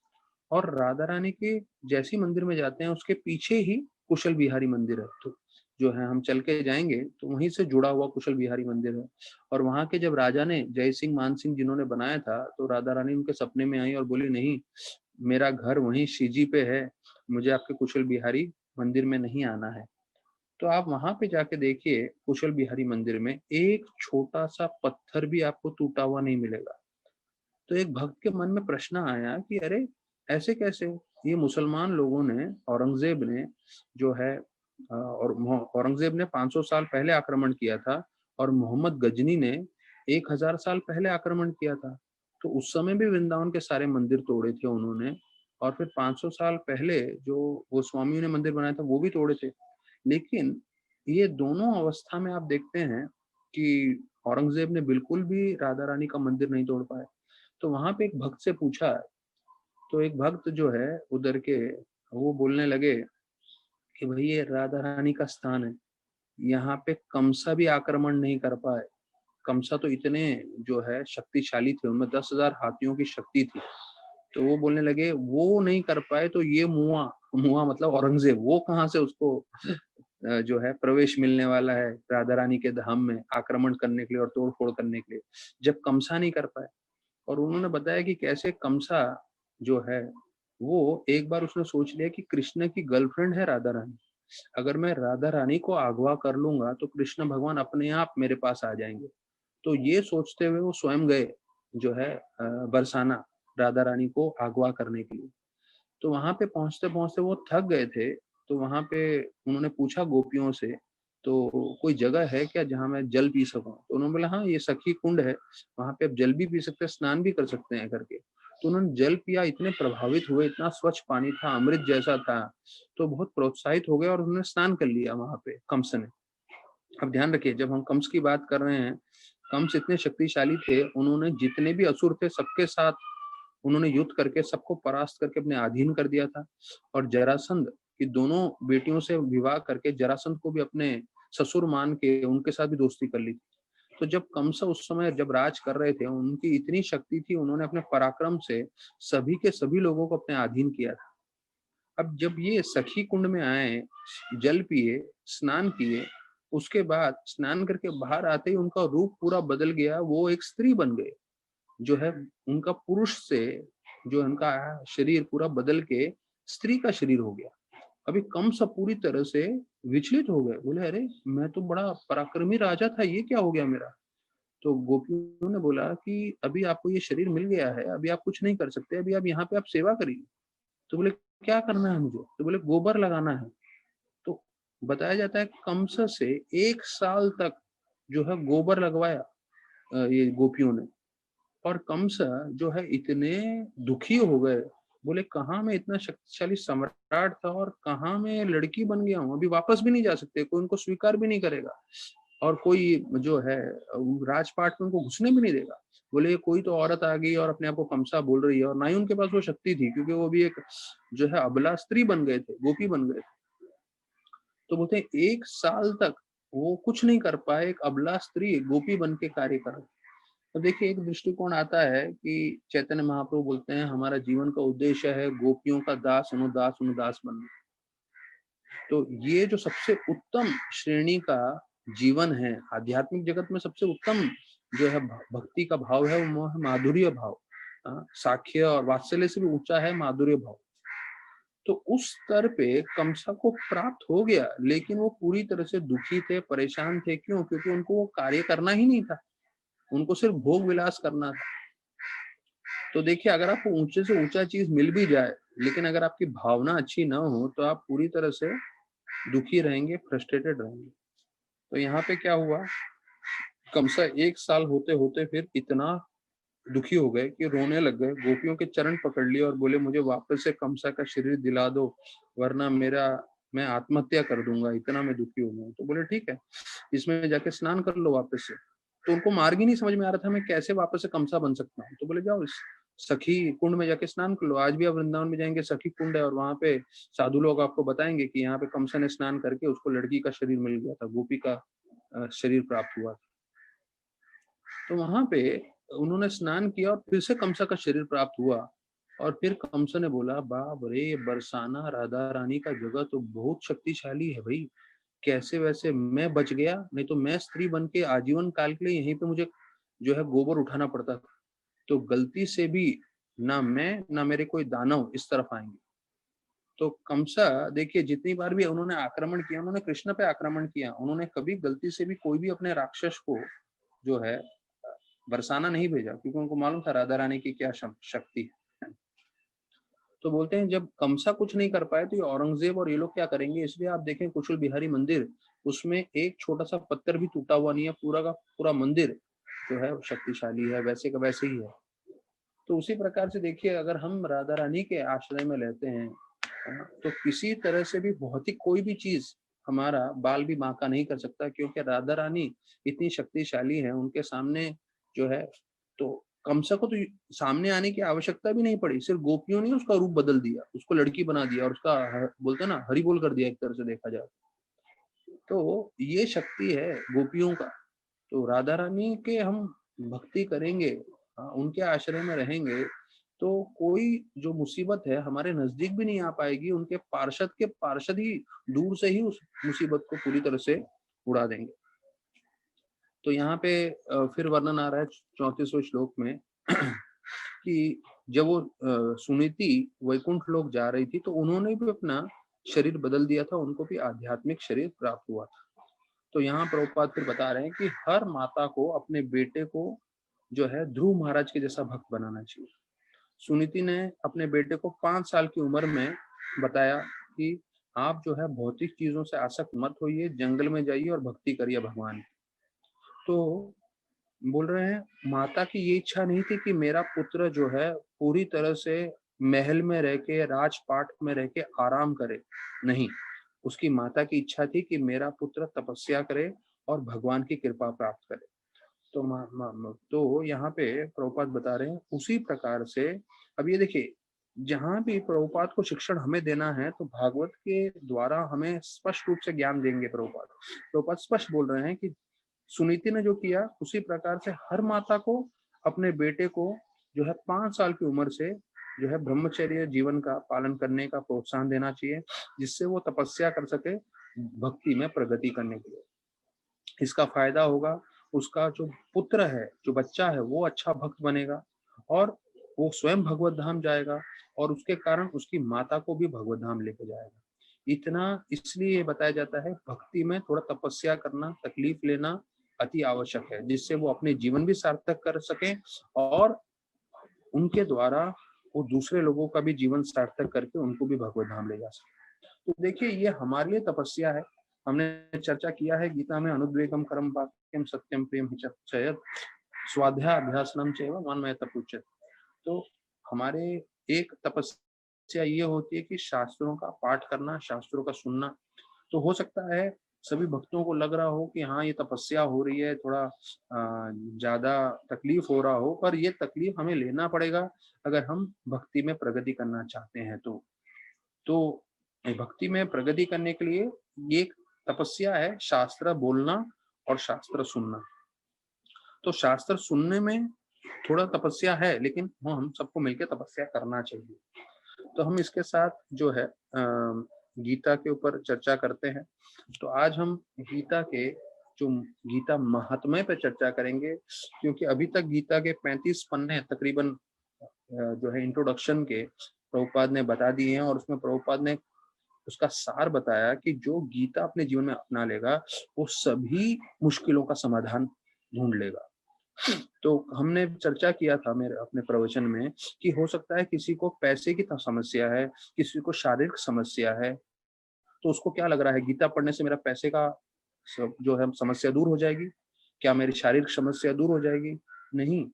और राधा रानी के जैसी मंदिर में जाते हैं उसके पीछे ही कुशल बिहारी मंदिर है। तो जो है हम चल के जाएंगे तो वहीं से जुड़ा हुआ कुशल बिहारी मंदिर है। और वहां के जब राजा ने जय सिंह मान सिंह जिन्होंने बनाया था, तो राधा रानी उनके सपने में आई और बोली नहीं मेरा घर वहीं शिवजी पे है, मुझे आपके कुशल बिहारी मंदिर में नहीं आना है। तो आप वहां पे जाके देखिए कुशल बिहारी मंदिर में एक छोटा सा पत्थर भी आपको टूटा हुआ नहीं मिलेगा। तो एक भक्त के मन में प्रश्न आया कि अरे ऐसे कैसे, ये मुसलमान लोगों ने, औरंगजेब ने जो है और औरंगजेब ने 500 साल पहले आक्रमण किया था, और मोहम्मद गजनी ने 1000 साल पहले आक्रमण किया था। तो उस समय भी वृंदावन के सारे मंदिर तोड़े थे उन्होंने, और फिर 500 साल पहले जो वो स्वामियों ने मंदिर बनाया था वो भी तोड़े थे। लेकिन ये दोनों अवस्था में आप देखते हैं कि औरंगजेब ने बिल्कुल भी राधा रानी का मंदिर नहीं तोड़ पाए। तो वहां पे एक भक्त से पूछा, तो एक भक्त जो है उधर के, वो बोलने लगे कि भाई ये राधा रानी का स्थान है, यहाँ पे कंसा भी आक्रमण नहीं कर पाए, कंसा तो इतने जो है शक्तिशाली थे, उनमें 10,000 हाथियों की शक्ति थी। तो वो बोलने लगे वो नहीं कर पाए तो ये मुआ, मुआ मतलब औरंगजेब, वो कहाँ से उसको जो है प्रवेश मिलने वाला है राधा रानी के धाम में आक्रमण करने के लिए और तोड़-फोड़ करने के लिए, जब कंसा नहीं कर पाए। और उन्होंने बताया कि कैसे कंसा जो है, वो एक बार उसने सोच लिया कि कृष्ण की गर्लफ्रेंड है राधा रानी। अगर मैं राधा रानी को अगवा कर लूँगा तो कृष्ण भगवान अपने आप मेरे पास आ जाएँगे। तो ये सोचते हुए वो स्वयं गए जो है बरसाना राधा रानी को अगवा करने के लिए। तो वहाँ पे पहुँचते-पहुँचते वो थक गए थे, तो वहाँ पे उन्होंने पूछा गोपियों से, तो कोई जगह है क्या जहाँ मैं जल पी सकूँ? तो उन्होंने बोला हाँ, ये सखी कुंड है, वहाँ पे आप जल भी पी सकते हैं, स्नान भी कर सकते हैं करके। तो उन्होंने जल पिया, इतने प्रभावित हुए, इतना स्वच्छ पानी था, अमृत जैसा था, तो बहुत प्रोत्साहित हो गए और उन्होंने स्नान कर लिया वहाँ पे कंस ने। अब ध्यान रखिए जब हम कंस की बात कर रहे हैं, कंस इतने शक्तिशाली थे, उन्होंने जितने भी असुर थे सबके साथ उन्होंने युद्ध करके सबको परास्त करके अपने अधीन कर दिया था और जरासंध की दोनों बेटियों से विवाह करके जरासंध को भी अपने ससुर मान के उनके साथ भी दोस्ती कर ली थी। तो जब कंस उस समय जब राज कर रहे थे, उनकी इतनी शक्ति थी, उन्होंने अपने पराक्रम से सभी के सभी लोगों को अपने अधीन किया था। अब जब ये सखी कुंड में आए, जल पिए, स्नान किए, उसके बाद स्नान करके बाहर आते ही उनका रूप पूरा बदल गया, वो एक स्त्री बन गए। जो है उनका पुरुष से जो उनका शरीर पूरा बदल के स्त्री का शरीर हो गया। अभी कंस पूरी तरह से विचलित हो गए, बोले अरे मैं तो बड़ा पराक्रमी राजा था, ये क्या हो गया मेरा? तो गोपियों ने बोला कि अभी आपको ये शरीर मिल गया है, अभी आप कुछ नहीं कर सकते, अभी आप यहाँ पे आप सेवा करिए। तो बोले क्या करना है मुझे? तो बोले गोबर लगाना है। तो बताया जाता है कंस से 1 साल तक जो है गोबर लगवाया ये गोपियों ने। और कंस जो है इतने दुखी हो गए, बोले कहाँ मैं इतना शक्तिशाली सम्राट था और कहाँ मैं लड़की बन गया हूँ, अभी वापस भी नहीं जा सकते, कोई उनको स्वीकार भी नहीं करेगा और कोई जो है राजपाट में उनको घुसने भी नहीं देगा। बोले कोई तो औरत आ गई और अपने आप को कंसा बोल रही है और ना ही उनके पास वो शक्ति थी क्योंकि वो भी एक जो है अबला स्त्री बन गए थे, गोपी बन गए थे। तो बोलते हैं 1 साल तक वो कुछ नहीं कर पाए, एक अबला स्त्री गोपी बन के कार्य कर रही। तो देखिए एक दृष्टिकोण आता है कि चैतन्य महाप्रभु बोलते हैं हमारा जीवन का उद्देश्य है गोपियों का दास अनुदास बनना। तो ये जो सबसे उत्तम श्रेणी का जीवन है आध्यात्मिक जगत में, सबसे उत्तम जो है भक्ति का भाव है वो है माधुर्य भाव। साख्य और वात्सल्य से भी ऊंचा है माधुर्य भाव। तो उस स्तर पे कंसा को प्राप्त हो गया, लेकिन वो पूरी तरह से दुखी थे, परेशान थे। क्यों? क्योंकि उनको वो कार्य करना ही नहीं था, उनको सिर्फ भोग विलास करना था। तो देखिए अगर आपको ऊंचे से ऊंचा चीज मिल भी जाए, लेकिन अगर आपकी भावना अच्छी ना हो तो आप पूरी तरह से दुखी रहेंगे, फ्रस्ट्रेटेड रहेंगे। तो यहाँ पे क्या हुआ, कमसा 1 साल होते होते फिर इतना दुखी हो गए कि रोने लग गए, गोपियों के चरण पकड़ लिए और बोले मुझे वापस से कंसा का शरीर दिला दो, वरना मेरा मैं आत्महत्या कर दूंगा, इतना मैं दुखी हो गया। तो बोले ठीक है, इसमें जाके स्नान कर लो वापस से। तो उनको मार्ग ही नहीं समझ में आ रहा था मैं कैसे वापस से कंसा बन सकता हूँ। तो बोले जाओ इस सखी कुंड में जाके स्नान कर लो। आज भी आप वृंदावन में जाएंगे, सखी कुंड है और वहां पे साधु लोग आपको बताएंगे कि यहाँ पे कंसा ने स्नान करके उसको लड़की का शरीर मिल गया था, गोपी का शरीर प्राप्त हुआ। तो वहां पे उन्होंने स्नान किया और फिर से कंसा का शरीर प्राप्त हुआ। और फिर कंस ने बोला बाप रे, बरसाना राधा रानी का जगह तो बहुत शक्तिशाली है भाई, कैसे वैसे मैं बच गया, नहीं तो मैं स्त्री बन के आजीवन काल के लिए यहीं पे मुझे जो है गोबर उठाना पड़ता था। तो गलती से भी ना मैं ना मेरे कोई दानव इस तरफ आएंगे। तो कंसा देखिए जितनी बार भी उन्होंने आक्रमण किया, उन्होंने कृष्ण पे आक्रमण किया, उन्होंने कभी गलती से भी कोई भी अपने राक्षस को जो है बरसाना नहीं भेजा, क्योंकि उनको मालूम था राधा रानी की क्या शक्ति है। तो बोलते हैं जब कंसा कुछ नहीं कर पाए तो ये औरंगजेब और ये लोग क्या करेंगे। इसलिए आप देखें कुशल बिहारी मंदिर, उसमें एक छोटा सा पत्थर भी टूटा हुआ नहीं है, पूरा का पूरा मंदिर जो है शक्तिशाली है, वैसे का वैसे ही है। तो उसी प्रकार से देखिए अगर हम राधा रानी के आश्रय में रहते हैं, तो किसी तरह से भी भौतिक कोई भी चीज हमारा बाल भी बांका नहीं कर सकता, क्योंकि राधा रानी इतनी शक्तिशाली है उनके सामने जो है। तो कंसा को तो सामने आने की आवश्यकता भी नहीं पड़ी, सिर्फ गोपियों ने उसका रूप बदल दिया, उसको लड़की बना दिया और उसका बोलते ना हरि बोल कर दिया एक तरह से देखा जाए। तो ये शक्ति है गोपियों का। तो राधा रानी के हम भक्ति करेंगे, उनके आश्रय में रहेंगे, तो कोई जो मुसीबत है हमारे नजदीक भी नहीं आ पाएगी। उनके पार्षद के पार्षद ही दूर से ही उस मुसीबत को पूरी तरह से उड़ा देंगे। तो यहाँ पे फिर वर्णन आ रहा है 34वें श्लोक में कि जब वो सुनीति वैकुंठ लोक जा रही थी तो उन्होंने भी अपना शरीर बदल दिया था, उनको भी आध्यात्मिक शरीर प्राप्त हुआ था। तो यहाँ प्रभुपाद फिर बता रहे हैं कि हर माता को अपने बेटे को जो है ध्रुव महाराज के जैसा भक्त बनाना चाहिए। सुनीति ने अपने बेटे को 5 साल की उम्र में बताया कि आप जो है भौतिक चीजों से आसक्त मत होइए, जंगल में जाइए और भक्ति करिए भगवान की। तो बोल रहे हैं माता की ये इच्छा नहीं थी कि मेरा पुत्र जो है पूरी तरह से महल में रह के, राजपाट में रह के आराम करे, नहीं, उसकी माता की इच्छा थी कि मेरा पुत्र तपस्या करे और भगवान की कृपा प्राप्त करे। तो यहाँ पे प्रभुपाद बता रहे हैं उसी प्रकार से। अब ये देखिए, जहां भी प्रभुपाद को शिक्षण हमें देना है तो भागवत के द्वारा हमें स्पष्ट रूप से ज्ञान देंगे। प्रभुपाद स्पष्ट बोल रहे हैं कि सुनीति ने जो किया उसी प्रकार से हर माता को अपने बेटे को जो है 5 साल की उम्र से जो है ब्रह्मचर्य जीवन का पालन करने का प्रोत्साहन देना चाहिए, जिससे वो तपस्या कर सके भक्ति में प्रगति करने के लिए। इसका फायदा होगा, उसका जो पुत्र है, जो बच्चा है, वो अच्छा भक्त बनेगा और वो स्वयं भगवत धाम जाएगा और उसके कारण उसकी माता को भी भगवत धाम लेके जाएगा। इतना इसलिए बताया जाता है भक्ति में थोड़ा तपस्या करना, तकलीफ लेना अति आवश्यक है, जिससे वो अपने जीवन भी सार्थक कर सके और उनके द्वारा वो दूसरे लोगों का भी जीवन सार्थक करके उनको भी भगवत धाम ले जा सके। तो देखिए, ये हमारे लिए तपस्या है। हमने चर्चा किया है गीता में अनुद्वेगम कर्म वाक्यम सत्यम प्रेम चयत स्वाध्याय अभ्यासनम चैव मनमयत उच्यते। तो हमारे एक तपस्या ये होती है कि शास्त्रों का पाठ करना, शास्त्रों का सुनना। तो हो सकता है सभी भक्तों को लग रहा हो कि हाँ ये तपस्या हो रही है, थोड़ा ज्यादा तकलीफ हो रहा हो, पर ये तकलीफ हमें लेना पड़ेगा अगर हम भक्ति में प्रगति करना चाहते हैं। तो भक्ति में प्रगति करने के लिए ये एक तपस्या है, शास्त्र बोलना और शास्त्र सुनना। तो शास्त्र सुनने में थोड़ा तपस्या है, लेकिन वो हम सबको मिलकर तपस्या करना चाहिए। तो हम इसके साथ जो है गीता के ऊपर चर्चा करते हैं। तो आज हम गीता के जो गीता महात्म्य पर चर्चा करेंगे, क्योंकि अभी तक गीता के 35 पन्ने तकरीबन जो है इंट्रोडक्शन के प्रभुपाद ने बता दिए हैं और उसमें प्रभुपाद ने उसका सार बताया कि जो गीता अपने जीवन में अपना लेगा वो सभी मुश्किलों का समाधान ढूंढ लेगा। तो हमने चर्चा किया था मेरे अपने प्रवचन में कि हो सकता है किसी को पैसे की समस्या है, किसी को शारीरिक समस्या है, तो उसको क्या लग रहा है गीता पढ़ने से मेरा पैसे का जो है समस्या दूर हो जाएगी, क्या मेरी शारीरिक समस्या दूर हो जाएगी? नहीं,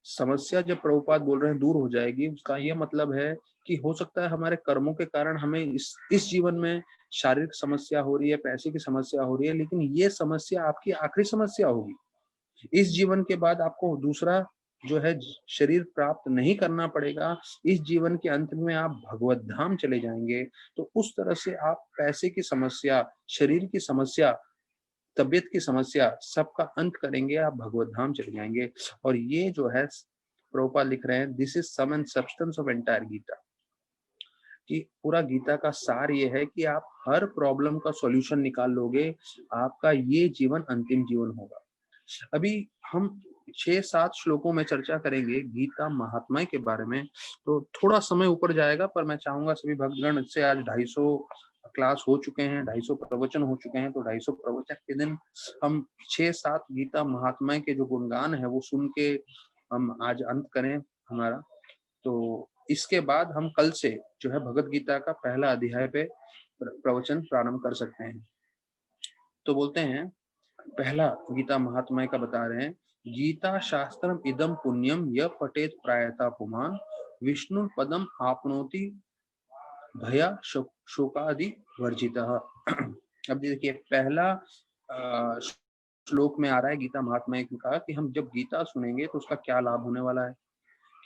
समस्या जब प्रभुपाद बोल रहे हैं दूर हो जाएगी, उसका ये मतलब है कि हो सकता है हमारे कर्मों के कारण हमें इस जीवन में शारीरिक समस्या हो रही है, पैसे की समस्या हो रही है, लेकिन ये समस्या आपकी आखिरी समस्या होगी। इस जीवन के बाद आपको दूसरा जो है शरीर प्राप्त नहीं करना पड़ेगा। इस जीवन के अंत में आप भगवत धाम चले जाएंगे। तो उस तरह से आप पैसे की समस्या, शरीर की समस्या, तबियत की समस्या सबका अंत करेंगे, आप भगवत धाम चले जाएंगे। और ये जो है प्रभुपाद लिख रहे हैं, this is sum and substance of entire Gita, कि पूरा गीता का सार ये है कि आप हर प्रॉब्लम का सॉल्यूशन निकाल लोगे, आपका ये जीवन अंतिम जीवन होगा। अभी हम 6-7 श्लोकों में चर्चा करेंगे गीता महात्म्य के बारे में, तो थोड़ा समय ऊपर जाएगा, पर मैं चाहूंगा सभी भक्तगण से, आज 250 क्लास हो चुके हैं, 250 प्रवचन हो चुके हैं, तो 250 प्रवचन के दिन हम 6-7 गीता महात्म्य के जो गुणगान है वो सुन के हम आज अंत करें हमारा। तो इसके बाद हम कल से जो है भगवत गीता का पहला अध्याय पे प्रवचन प्रारंभ कर सकते हैं। तो बोलते हैं, पहला गीता महात्म्य का बता रहे हैं, गीता शास्त्रम इदम पुण्यम य पठेत प्रायता पुमान विष्णु पदम आपनोति भया शोकादि वर्जिता। अब देखिए, पहला श्लोक में आ रहा है गीता महात्म्य का कि हम जब गीता सुनेंगे तो उसका क्या लाभ होने वाला है।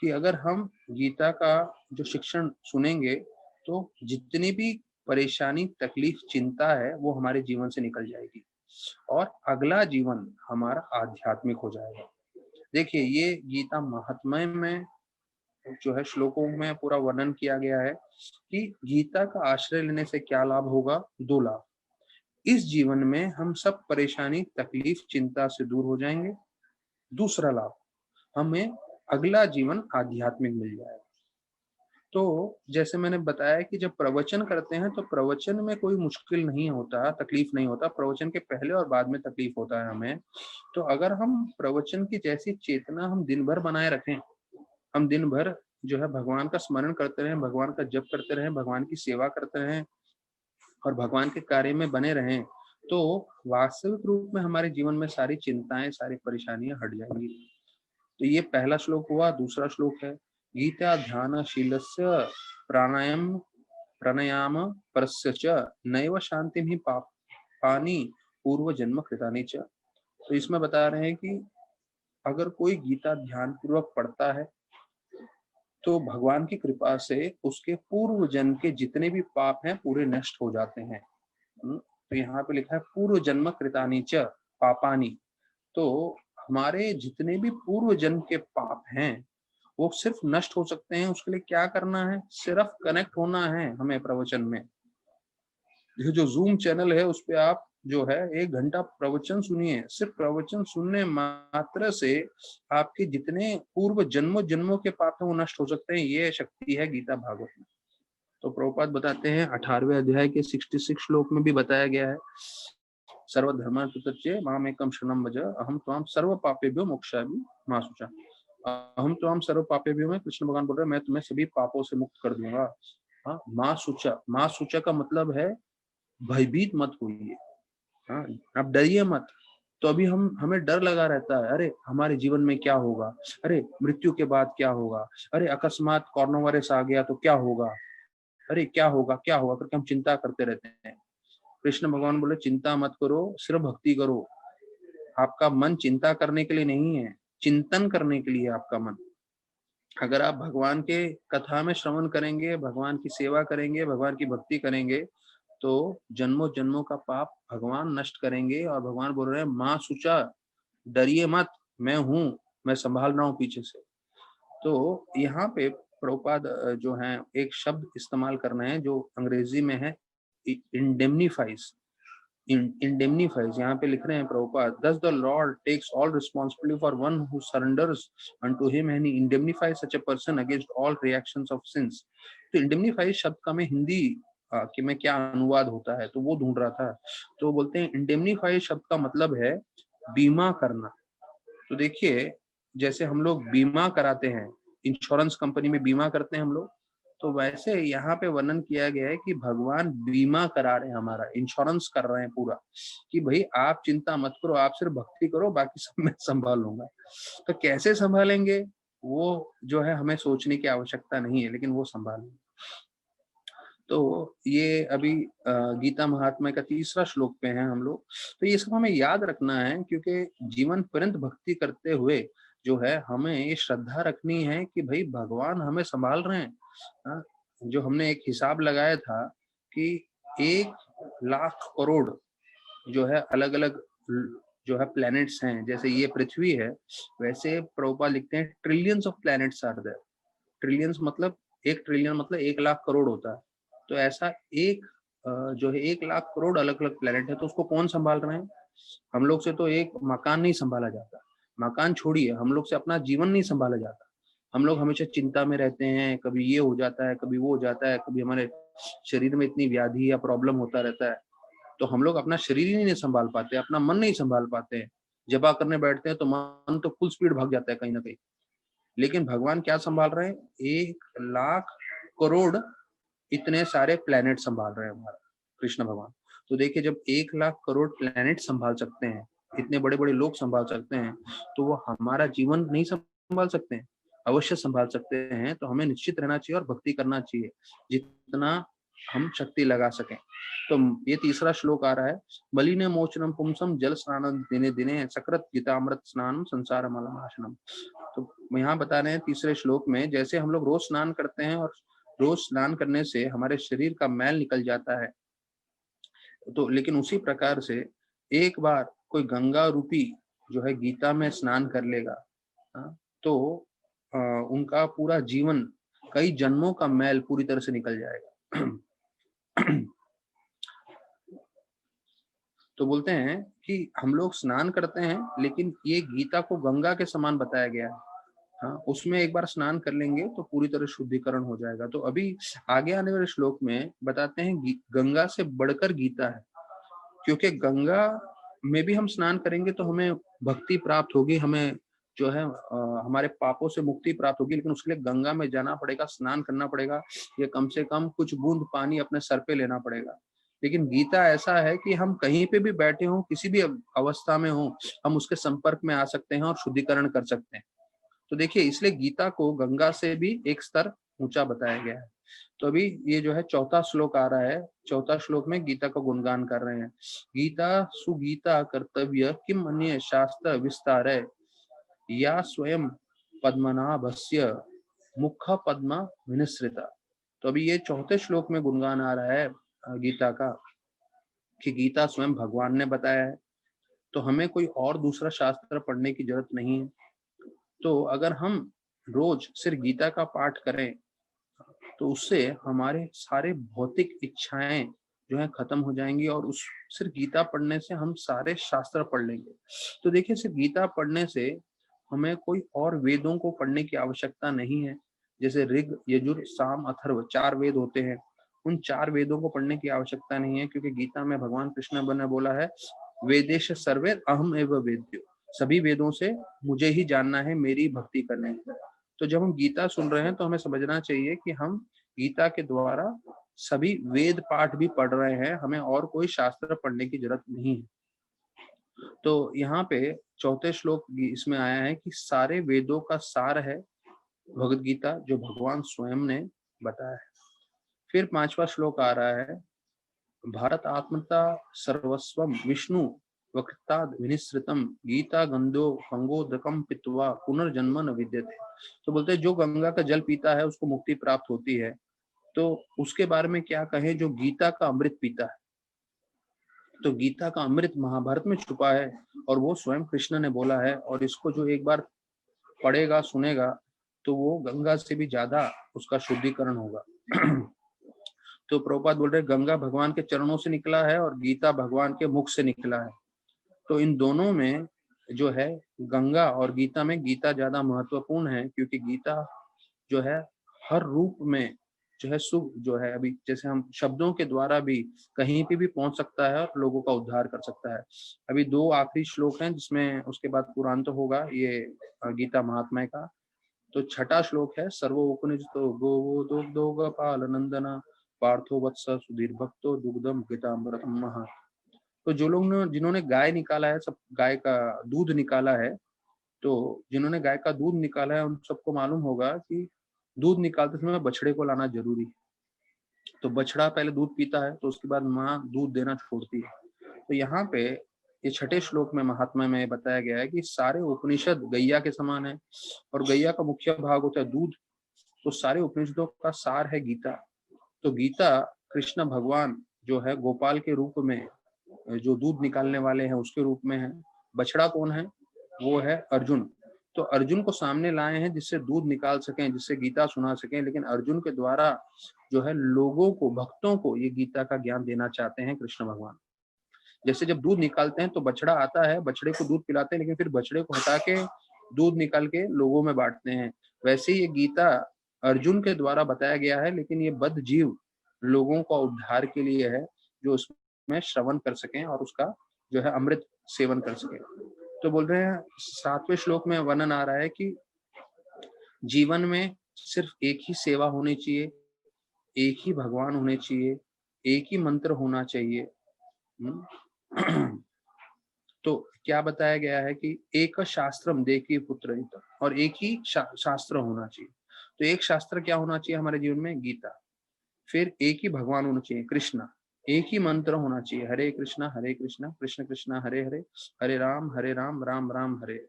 कि अगर हम गीता का जो शिक्षण सुनेंगे तो जितनी भी परेशानी, तकलीफ, चिंता है वो हमारे जीवन से निकल जाएगी। और अगला जीवन हमारा आध्यात्मिक हो जाएगा। देखिए, ये गीता महात्म्य में जो है श्लोकों में पूरा वर्णन किया गया है कि गीता का आश्रय लेने से क्या लाभ होगा। 2 लाभ। इस जीवन में हम सब परेशानी, तकलीफ, चिंता से दूर हो जाएंगे। दूसरा लाभ, हमें अगला जीवन आध्यात्मिक मिल जाएगा। तो जैसे मैंने बताया कि जब प्रवचन करते हैं तो प्रवचन में कोई मुश्किल नहीं होता, तकलीफ नहीं होता। प्रवचन के पहले और बाद में तकलीफ होता है हमें। तो अगर हम प्रवचन की जैसी चेतना हम दिन भर बनाए रखें, हम दिन भर जो है भगवान का स्मरण करते रहें, भगवान का जप करते रहें, भगवान की सेवा करते रहें और भगवान के कार्य में बने रहें, तो वास्तविक रूप में हमारे जीवन में सारी चिंताएं, सारी परेशानियां हट जाएंगी। तो ये पहला श्लोक हुआ। दूसरा श्लोक है, गीता ध्यानशीलस्य प्राणायाम प्राणायाम परस्य च नैव शांतिं हि पापानि पूर्व जन्म कृतानि च। तो इसमें बता रहे हैं कि अगर कोई गीता ध्यान पूर्वक पढ़ता है तो भगवान की कृपा से उसके पूर्व जन्म के जितने भी पाप हैं पूरे नष्ट हो जाते हैं। तो यहाँ पे लिखा है पूर्व जन्म कृतानि च पापानि। तो हमारे जितने भी पूर्व जन्म के पाप हैं वो सिर्फ नष्ट हो सकते हैं। उसके लिए क्या करना है, सिर्फ कनेक्ट होना है हमें प्रवचन में। ये जो जूम चैनल है उस पे आप जो है 1 घंटा प्रवचन सुनिए। सिर्फ प्रवचन सुनने मात्र से आपके जितने पूर्व जन्मों जन्मों के पाप हैं वो नष्ट हो सकते हैं। ये शक्ति है गीता भागवत में। तो प्रभुपाद बताते हैं 18वें अध्याय के 66 श्लोक में भी बताया गया है, सर्वधर्मान् परित्यज्य मामेकं शरणं व्रज अहम त्वां सर्व पापेभ्यो मोक्षयामि मा शुचा। अहम त्वां सर्व पापेभ्यो में कृष्ण भगवान बोल रहे हैं मैं तुम्हें सभी पापों से मुक्त कर दूंगा। हाँ, माँ शुचा। माँ शुचा का मतलब है भयभीत मत होइए। हाँ, आप डरिए मत। तो अभी हमें डर लगा रहता है, अरे हमारे जीवन में क्या होगा, अरे मृत्यु के बाद क्या होगा, अरे अकस्मात कोरोना वायरस आ गया तो क्या होगा, अरे क्या होगा क्या होगा करके हम चिंता करते रहते हैं। कृष्ण भगवान बोले चिंता मत करो, सिर्फ भक्ति करो। आपका मन चिंता करने के लिए नहीं है, चिंतन करने के लिए आपका मन। अगर आप भगवान के कथा में श्रवण करेंगे, भगवान की सेवा करेंगे, भगवान की भक्ति करेंगे तो जन्मों जन्मों का पाप भगवान नष्ट करेंगे। और भगवान बोल रहे हैं माँ सुचा, डरिए मत, मैं हूं, मैं संभाल रहा हूँ पीछे से। तो यहाँ पे प्रभुपाद जो है एक शब्द इस्तेमाल कर रहे हैं जो अंग्रेजी में है इंडेमनीफाइज। indemnifies, यहाँ पे लिख रहे हैं Prabhupada, thus the Lord takes all responsibility for one who surrenders unto him and he indemnifies such a person against all reactions of sins। तो indemnify शब्द का मैं हिंदी कि मैं क्या अनुवाद होता है तो वो ढूंढ रहा था। तो बोलते हैं indemnify शब्द का मतलब है बीमा करना। तो देखिए, जैसे हम लोग बीमा कराते हैं, इंश्योरेंस कंपनी में बीमा करते हैं हम लोग, तो वैसे यहाँ पे वर्णन किया गया है कि भगवान बीमा करा रहे हैं, हमारा इंश्योरेंस कर रहे हैं पूरा, कि भाई आप चिंता मत करो, आप सिर्फ भक्ति करो, बाकी सब मैं संभाल लूंगा। तो कैसे संभालेंगे वो जो है हमें सोचने की आवश्यकता नहीं है, लेकिन वो संभालेंगे। तो ये अभी गीता महात्म्य का 3रा श्लोक पे हैं हम लोग। तो ये सब हमें याद रखना है क्योंकि जीवन पर्यंत भक्ति करते हुए जो है हमें ये श्रद्धा रखनी है कि भाई भगवान हमें संभाल रहे हैं। हाँ, जो हमने एक हिसाब लगाया था कि 1 लाख करोड़ जो है अलग अलग जो है प्लैनेट्स हैं, जैसे ये पृथ्वी है वैसे प्रभुपाद लिखते हैं trillions of planets are there. Trillions मतलब 1 ट्रिलियन मतलब 1 लाख करोड़ होता है। तो ऐसा एक जो है 1 लाख करोड़ अलग अलग प्लेनेट है। तो उसको कौन संभाल रहे हैं? हम लोग से तो एक मकान नहीं संभाला जाता, मकान छोड़िए, हम लोग से अपना जीवन नहीं संभाला जाता। हम लोग हमेशा चिंता में रहते हैं, कभी ये हो जाता है, कभी वो हो जाता है, कभी हमारे शरीर में इतनी व्याधि या प्रॉब्लम होता रहता है। तो हम लोग अपना शरीर ही नहीं संभाल पाते, अपना मन नहीं संभाल पाते हैं। जपा करने बैठते हैं तो मन तो फुल स्पीड भाग जाता है कहीं ना कहीं। लेकिन भगवान क्या संभाल रहे हैं? 1 लाख करोड़ इतने सारे प्लैनेट संभाल रहे हैं हमारा कृष्ण भगवान। तो देखिए, जब 1 लाख करोड़ प्लैनेट संभाल सकते हैं, इतने बड़े बड़े लोग संभाल सकते हैं, तो वो हमारा जीवन नहीं संभाल सकते हैं? अवश्य संभाल सकते हैं। तो हमें निश्चित रहना चाहिए और भक्ति करना चाहिए जितना हम शक्ति लगा सकें। तो ये 3रा श्लोक आ रहा है, बलिने मोचनम पुंसम जल स्नान दिने दिने सकृत गीतामृत स्नान संसार मलनाशनम। तो यहाँ बता रहे हैं 3रे श्लोक में, जैसे हम लोग रोज स्नान करते हैं और रोज स्नान करने से हमारे शरीर का मैल निकल जाता है, तो लेकिन उसी प्रकार से एक बार कोई गंगा रूपी जो है गीता में स्नान कर लेगा, तो उनका पूरा जीवन, कई जन्मों का मैल पूरी तरह से निकल जाएगा। तो बोलते हैं कि हम लोग स्नान करते हैं, लेकिन ये गीता को गंगा के समान बताया गया है। हाँ, उसमें एक बार स्नान कर लेंगे तो पूरी तरह शुद्धिकरण हो जाएगा। तो अभी आगे आने वाले श्लोक में बताते हैं गंगा से बढ़कर गीता है, क्योंकि गंगा में भी हम स्नान करेंगे तो हमें भक्ति प्राप्त होगी, हमें जो है हमारे पापों से मुक्ति प्राप्त होगी, लेकिन उसके लिए गंगा में जाना पड़ेगा, स्नान करना पड़ेगा, या कम से कम कुछ बूंद पानी अपने सर पे लेना पड़ेगा। लेकिन गीता ऐसा है कि हम कहीं पे भी बैठे हों, किसी भी अवस्था में हों, हम उसके संपर्क में आ सकते हैं और शुद्धिकरण कर सकते हैं। तो देखिए, इसलिए गीता को गंगा से भी एक स्तर ऊंचा बताया गया है। तो अभी ये जो है चौथा श्लोक आ रहा है। चौथा श्लोक में गीता का गुणगान कर रहे हैं। गीता सुगीता कर्तव्य किम अन्य शास्त्र विस्तार या स्वयं पद्मनाभस्य मुख पद्म विनिसृता। तो अभी ये चौथे श्लोक में गुणगान आ रहा है गीता का, कि गीता स्वयं भगवान ने बताया है, तो हमें कोई और दूसरा शास्त्र पढ़ने की जरूरत नहीं है। तो अगर हम रोज सिर्फ गीता का पाठ करें तो उससे हमारे सारे भौतिक इच्छाएं जो है खत्म हो जाएंगी, और उस सिर्फ गीता पढ़ने से हम सारे शास्त्र पढ़ लेंगे। तो देखिए, सिर्फ गीता पढ़ने से हमें कोई और वेदों को पढ़ने की आवश्यकता नहीं है। जैसे ऋग, यजुर, साम, अथर्व 4 वेद होते हैं, उन 4 वेदों को पढ़ने की आवश्यकता नहीं है, क्योंकि गीता में भगवान कृष्ण ने बोला है, वेदेश सर्वे अहम एव वेद्यो, सभी वेदों से मुझे ही जानना है, मेरी भक्ति करने है। तो जब हम गीता सुन रहे हैं तो हमें समझना चाहिए कि हम गीता के द्वारा सभी वेद पाठ भी पढ़ रहे हैं, हमें और कोई शास्त्र पढ़ने की जरूरत नहीं है। तो यहाँ पे चौथे श्लोक इसमें आया है कि सारे वेदों का सार है भगवद गीता, जो भगवान स्वयं ने बताया है। फिर 5वां श्लोक आ रहा है, भारत आत्मता सर्वस्वम विष्णु वक्रताद विनिश्रितम गीता गंधो गंगोदकम पित्वा पुनर्जन्म न विद्यते। तो बोलते हैं, जो गंगा का जल पीता है उसको मुक्ति प्राप्त होती है, तो उसके बारे में क्या कहें जो गीता का अमृत पीता है। तो गीता का अमृत महाभारत में छुपा है, और वो स्वयं कृष्ण ने बोला है, और इसको जो एक बार पढ़ेगा, सुनेगा, तो वो गंगा से भी ज्यादा उसका शुद्धिकरण होगा। तो प्रभुपाद बोल रहे, गंगा भगवान के चरणों से निकला है और गीता भगवान के मुख से निकला है। तो इन दोनों में जो है, गंगा और गीता में गीता ज्यादा महत्वपूर्ण है, क्योंकि गीता जो है हर रूप में जो है सुख जो है, अभी जैसे हम शब्दों के द्वारा भी कहीं पे भी पहुंच सकता है और लोगों का उद्धार कर सकता है। अभी 2 आखिरी श्लोक हैं, जिसमें उसके बाद पुराण तो होगा ये गीता महात्म्य का। तो छठा श्लोक है, सर्वोपनिषदो गोवो दुग्धो गोपाल नंदना पार्थो वत्स सुधीर भक्तो दुग्धम गीतामृतम महा। तो जो लोग ने, जिन्होंने गाय निकाला है, सब गाय का दूध निकाला है, तो जिन्होंने गाय का दूध निकाला है उन सबको मालूम होगा कि दूध निकालते समय बछड़े को लाना जरूरी है। तो बछड़ा पहले दूध पीता है, तो उसके बाद माँ दूध देना छोड़ती है। तो यहाँ पे ये छठे श्लोक में महात्मा में बताया गया है कि सारे उपनिषद गैया के समान है, और गैया का मुख्य भाग होता है दूध। तो सारे उपनिषदों का सार है गीता। तो गीता कृष्ण भगवान जो है गोपाल के रूप में, जो दूध निकालने वाले हैं उसके रूप में है। बछड़ा कौन है? वो है अर्जुन। तो अर्जुन को सामने लाए हैं जिससे दूध निकाल सकें, जिससे गीता सुना सकें, लेकिन अर्जुन के द्वारा जो है लोगों को, भक्तों को ये गीता का ज्ञान देना चाहते हैं कृष्ण भगवान। जैसे जब दूध निकालते हैं तो बछड़ा आता है, बछड़े को दूध पिलाते हैं, लेकिन फिर बछड़े को हटा के दूध निकाल के लोगों में बांटते हैं। वैसे ही ये गीता अर्जुन के द्वारा बताया गया है, लेकिन ये बद्ध जीव लोगों का उद्धार के लिए है, जो उसमें श्रवण कर सकें और उसका जो है अमृत सेवन कर सकें। तो बोल रहे हैं 7वें श्लोक में वर्णन आ रहा है कि जीवन में सिर्फ एक ही सेवा होनी चाहिए, एक ही भगवान होने चाहिए, एक ही मंत्र होना चाहिए। तो क्या बताया गया है कि एक शास्त्रम देखी पुत्र, और एक ही शास्त्र होना चाहिए। तो एक शास्त्र क्या होना चाहिए हमारे जीवन में? गीता। फिर एक ही भगवान होना चाहिए, कृष्णा। एक ही मंत्र होना चाहिए, हरे कृष्णा कृष्ण कृष्णा हरे हरे, हरे राम राम राम हरे।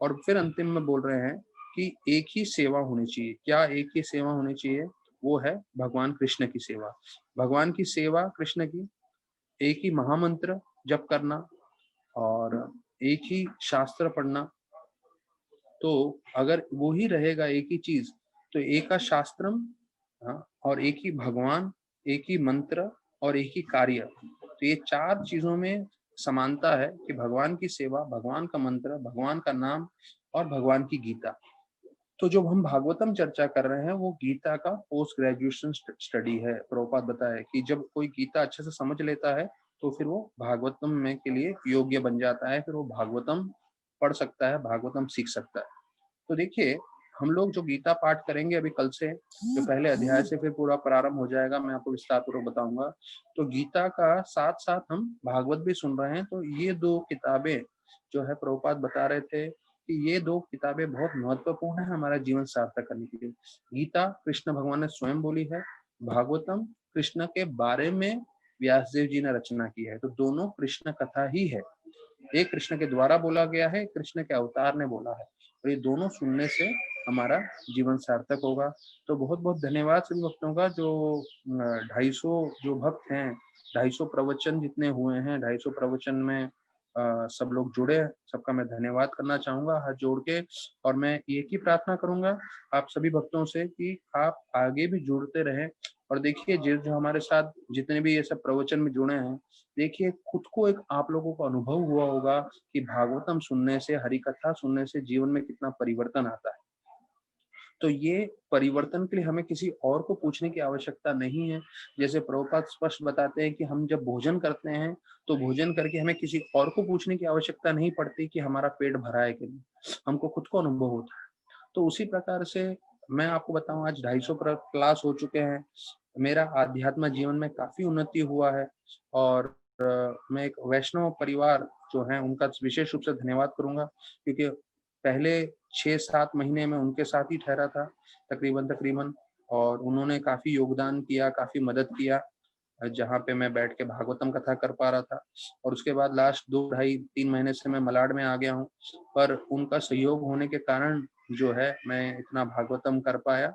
और फिर अंतिम में बोल रहे हैं कि एक ही सेवा होनी चाहिए। क्या एक ही सेवा होनी चाहिए? वो है भगवान कृष्ण की सेवा। भगवान की सेवा, कृष्ण की, एक ही महामंत्र जप करना, और एक ही शास्त्र पढ़ना, तो अगर वो ही रहेगा एक ही चीज, तो एका शास्त्रम, हाँ, और एक ही भगवान, एक ही मंत्र और एक ही कार्य, तो ये चार चीजों में समानता है कि भगवान की सेवा, भगवान का मंत्र, भगवान का नाम और भगवान की गीता। तो जो हम भागवतम चर्चा कर रहे हैं वो गीता का पोस्ट ग्रेजुएशन स्टडी है। प्रभुपाद बताया कि जब कोई गीता अच्छे से समझ लेता है तो फिर वो भागवतम में के लिए योग्य बन जाता है, फिर वो भागवतम पढ़ सकता है, भागवतम सीख सकता है। तो देखिए, हम लोग जो गीता पाठ करेंगे अभी कल से, जो पहले अध्याय से फिर पूरा प्रारंभ हो जाएगा, मैं आपको विस्तार पूर्वक बताऊंगा। तो गीता का साथ साथ हम भागवत भी सुन रहे हैं। तो ये दो किताबें जो है प्रभुपाद बता रहे थे कि ये दो किताबें बहुत महत्वपूर्ण है हमारा जीवन सार्थक करने के लिए। गीता कृष्ण भगवान ने स्वयं बोली है, भागवतम कृष्ण के बारे में व्यास देव जी ने रचना की है। तो दोनों कृष्ण कथा ही है, एक कृष्ण के द्वारा बोला गया है, कृष्ण के अवतार ने बोला है। और ये दोनों सुनने से हमारा जीवन सार्थक होगा। तो बहुत बहुत धन्यवाद सभी भक्तों का, जो 250 जो भक्त हैं, 250 प्रवचन जितने हुए हैं, 250 प्रवचन में सब लोग जुड़े, सबका मैं धन्यवाद करना चाहूंगा हाथ जोड़ के। और मैं एक ही प्रार्थना करूंगा आप सभी भक्तों से कि आप आगे भी जुड़ते रहें। और देखिए, जो हमारे साथ जितने भी ये सब प्रवचन में जुड़े हैं, देखिए खुद को एक आप लोगों को अनुभव हुआ होगा कि भागवतम सुनने से, हरि कथा सुनने से जीवन में कितना परिवर्तन आता है। तो ये परिवर्तन के लिए हमें किसी और को पूछने की आवश्यकता नहीं है। जैसे प्रभुपाद स्पष्ट बताते हैं कि हम जब भोजन करते हैं तो भोजन करके हमें किसी और को पूछने की आवश्यकता नहीं पड़ती कि हमारा पेट भरा है कि नहीं, हमको खुद को अनुभव होता है। तो उसी प्रकार से मैं आपको बताऊं, आज 250 क्लास हो चुके हैं, मेरा आध्यात्म जीवन में काफी उन्नति हुआ है। और मैं एक वैष्णव परिवार जो है उनका विशेष रूप से धन्यवाद करूंगा, क्योंकि पहले 6-7 महीने में उनके साथ ही ठहरा था तकरीबन तकरीबन, और उन्होंने काफी योगदान किया, काफी मदद किया, जहाँ पे मैं बैठ के भागवतम कथा कर पा रहा था। और उसके बाद लास्ट 2 ढाई 3 महीने से मैं मलाड में आ गया हूँ, पर उनका सहयोग होने के कारण जो है मैं इतना भागवतम कर पाया।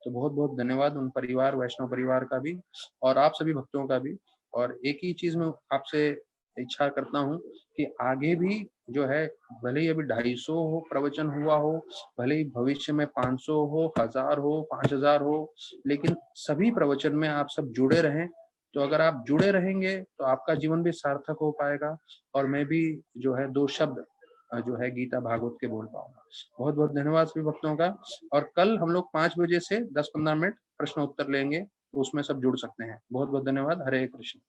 तो बहुत बहुत धन्यवाद उन परिवार, वैष्णव परिवार का भी और आप सभी भक्तों का भी। और एक ही चीज मैं आपसे इच्छा करता हूँ कि आगे भी जो है, भले ही अभी 250 हो प्रवचन हुआ हो, भले ही भविष्य में 500 हो, 1000 हो, 5000 हो, लेकिन सभी प्रवचन में आप सब जुड़े रहें। तो अगर आप जुड़े रहेंगे तो आपका जीवन भी सार्थक हो पाएगा, और मैं भी जो है 2 शब्द जो है गीता भागवत के बोल पाऊंगा। बहुत बहुत धन्यवाद सभी भक्तों का। और कल हम लोग 5 बजे से 10-15 मिनट प्रश्न उत्तर लेंगे, तो उसमें सब जुड़ सकते हैं। बहुत बहुत धन्यवाद। हरे कृष्ण।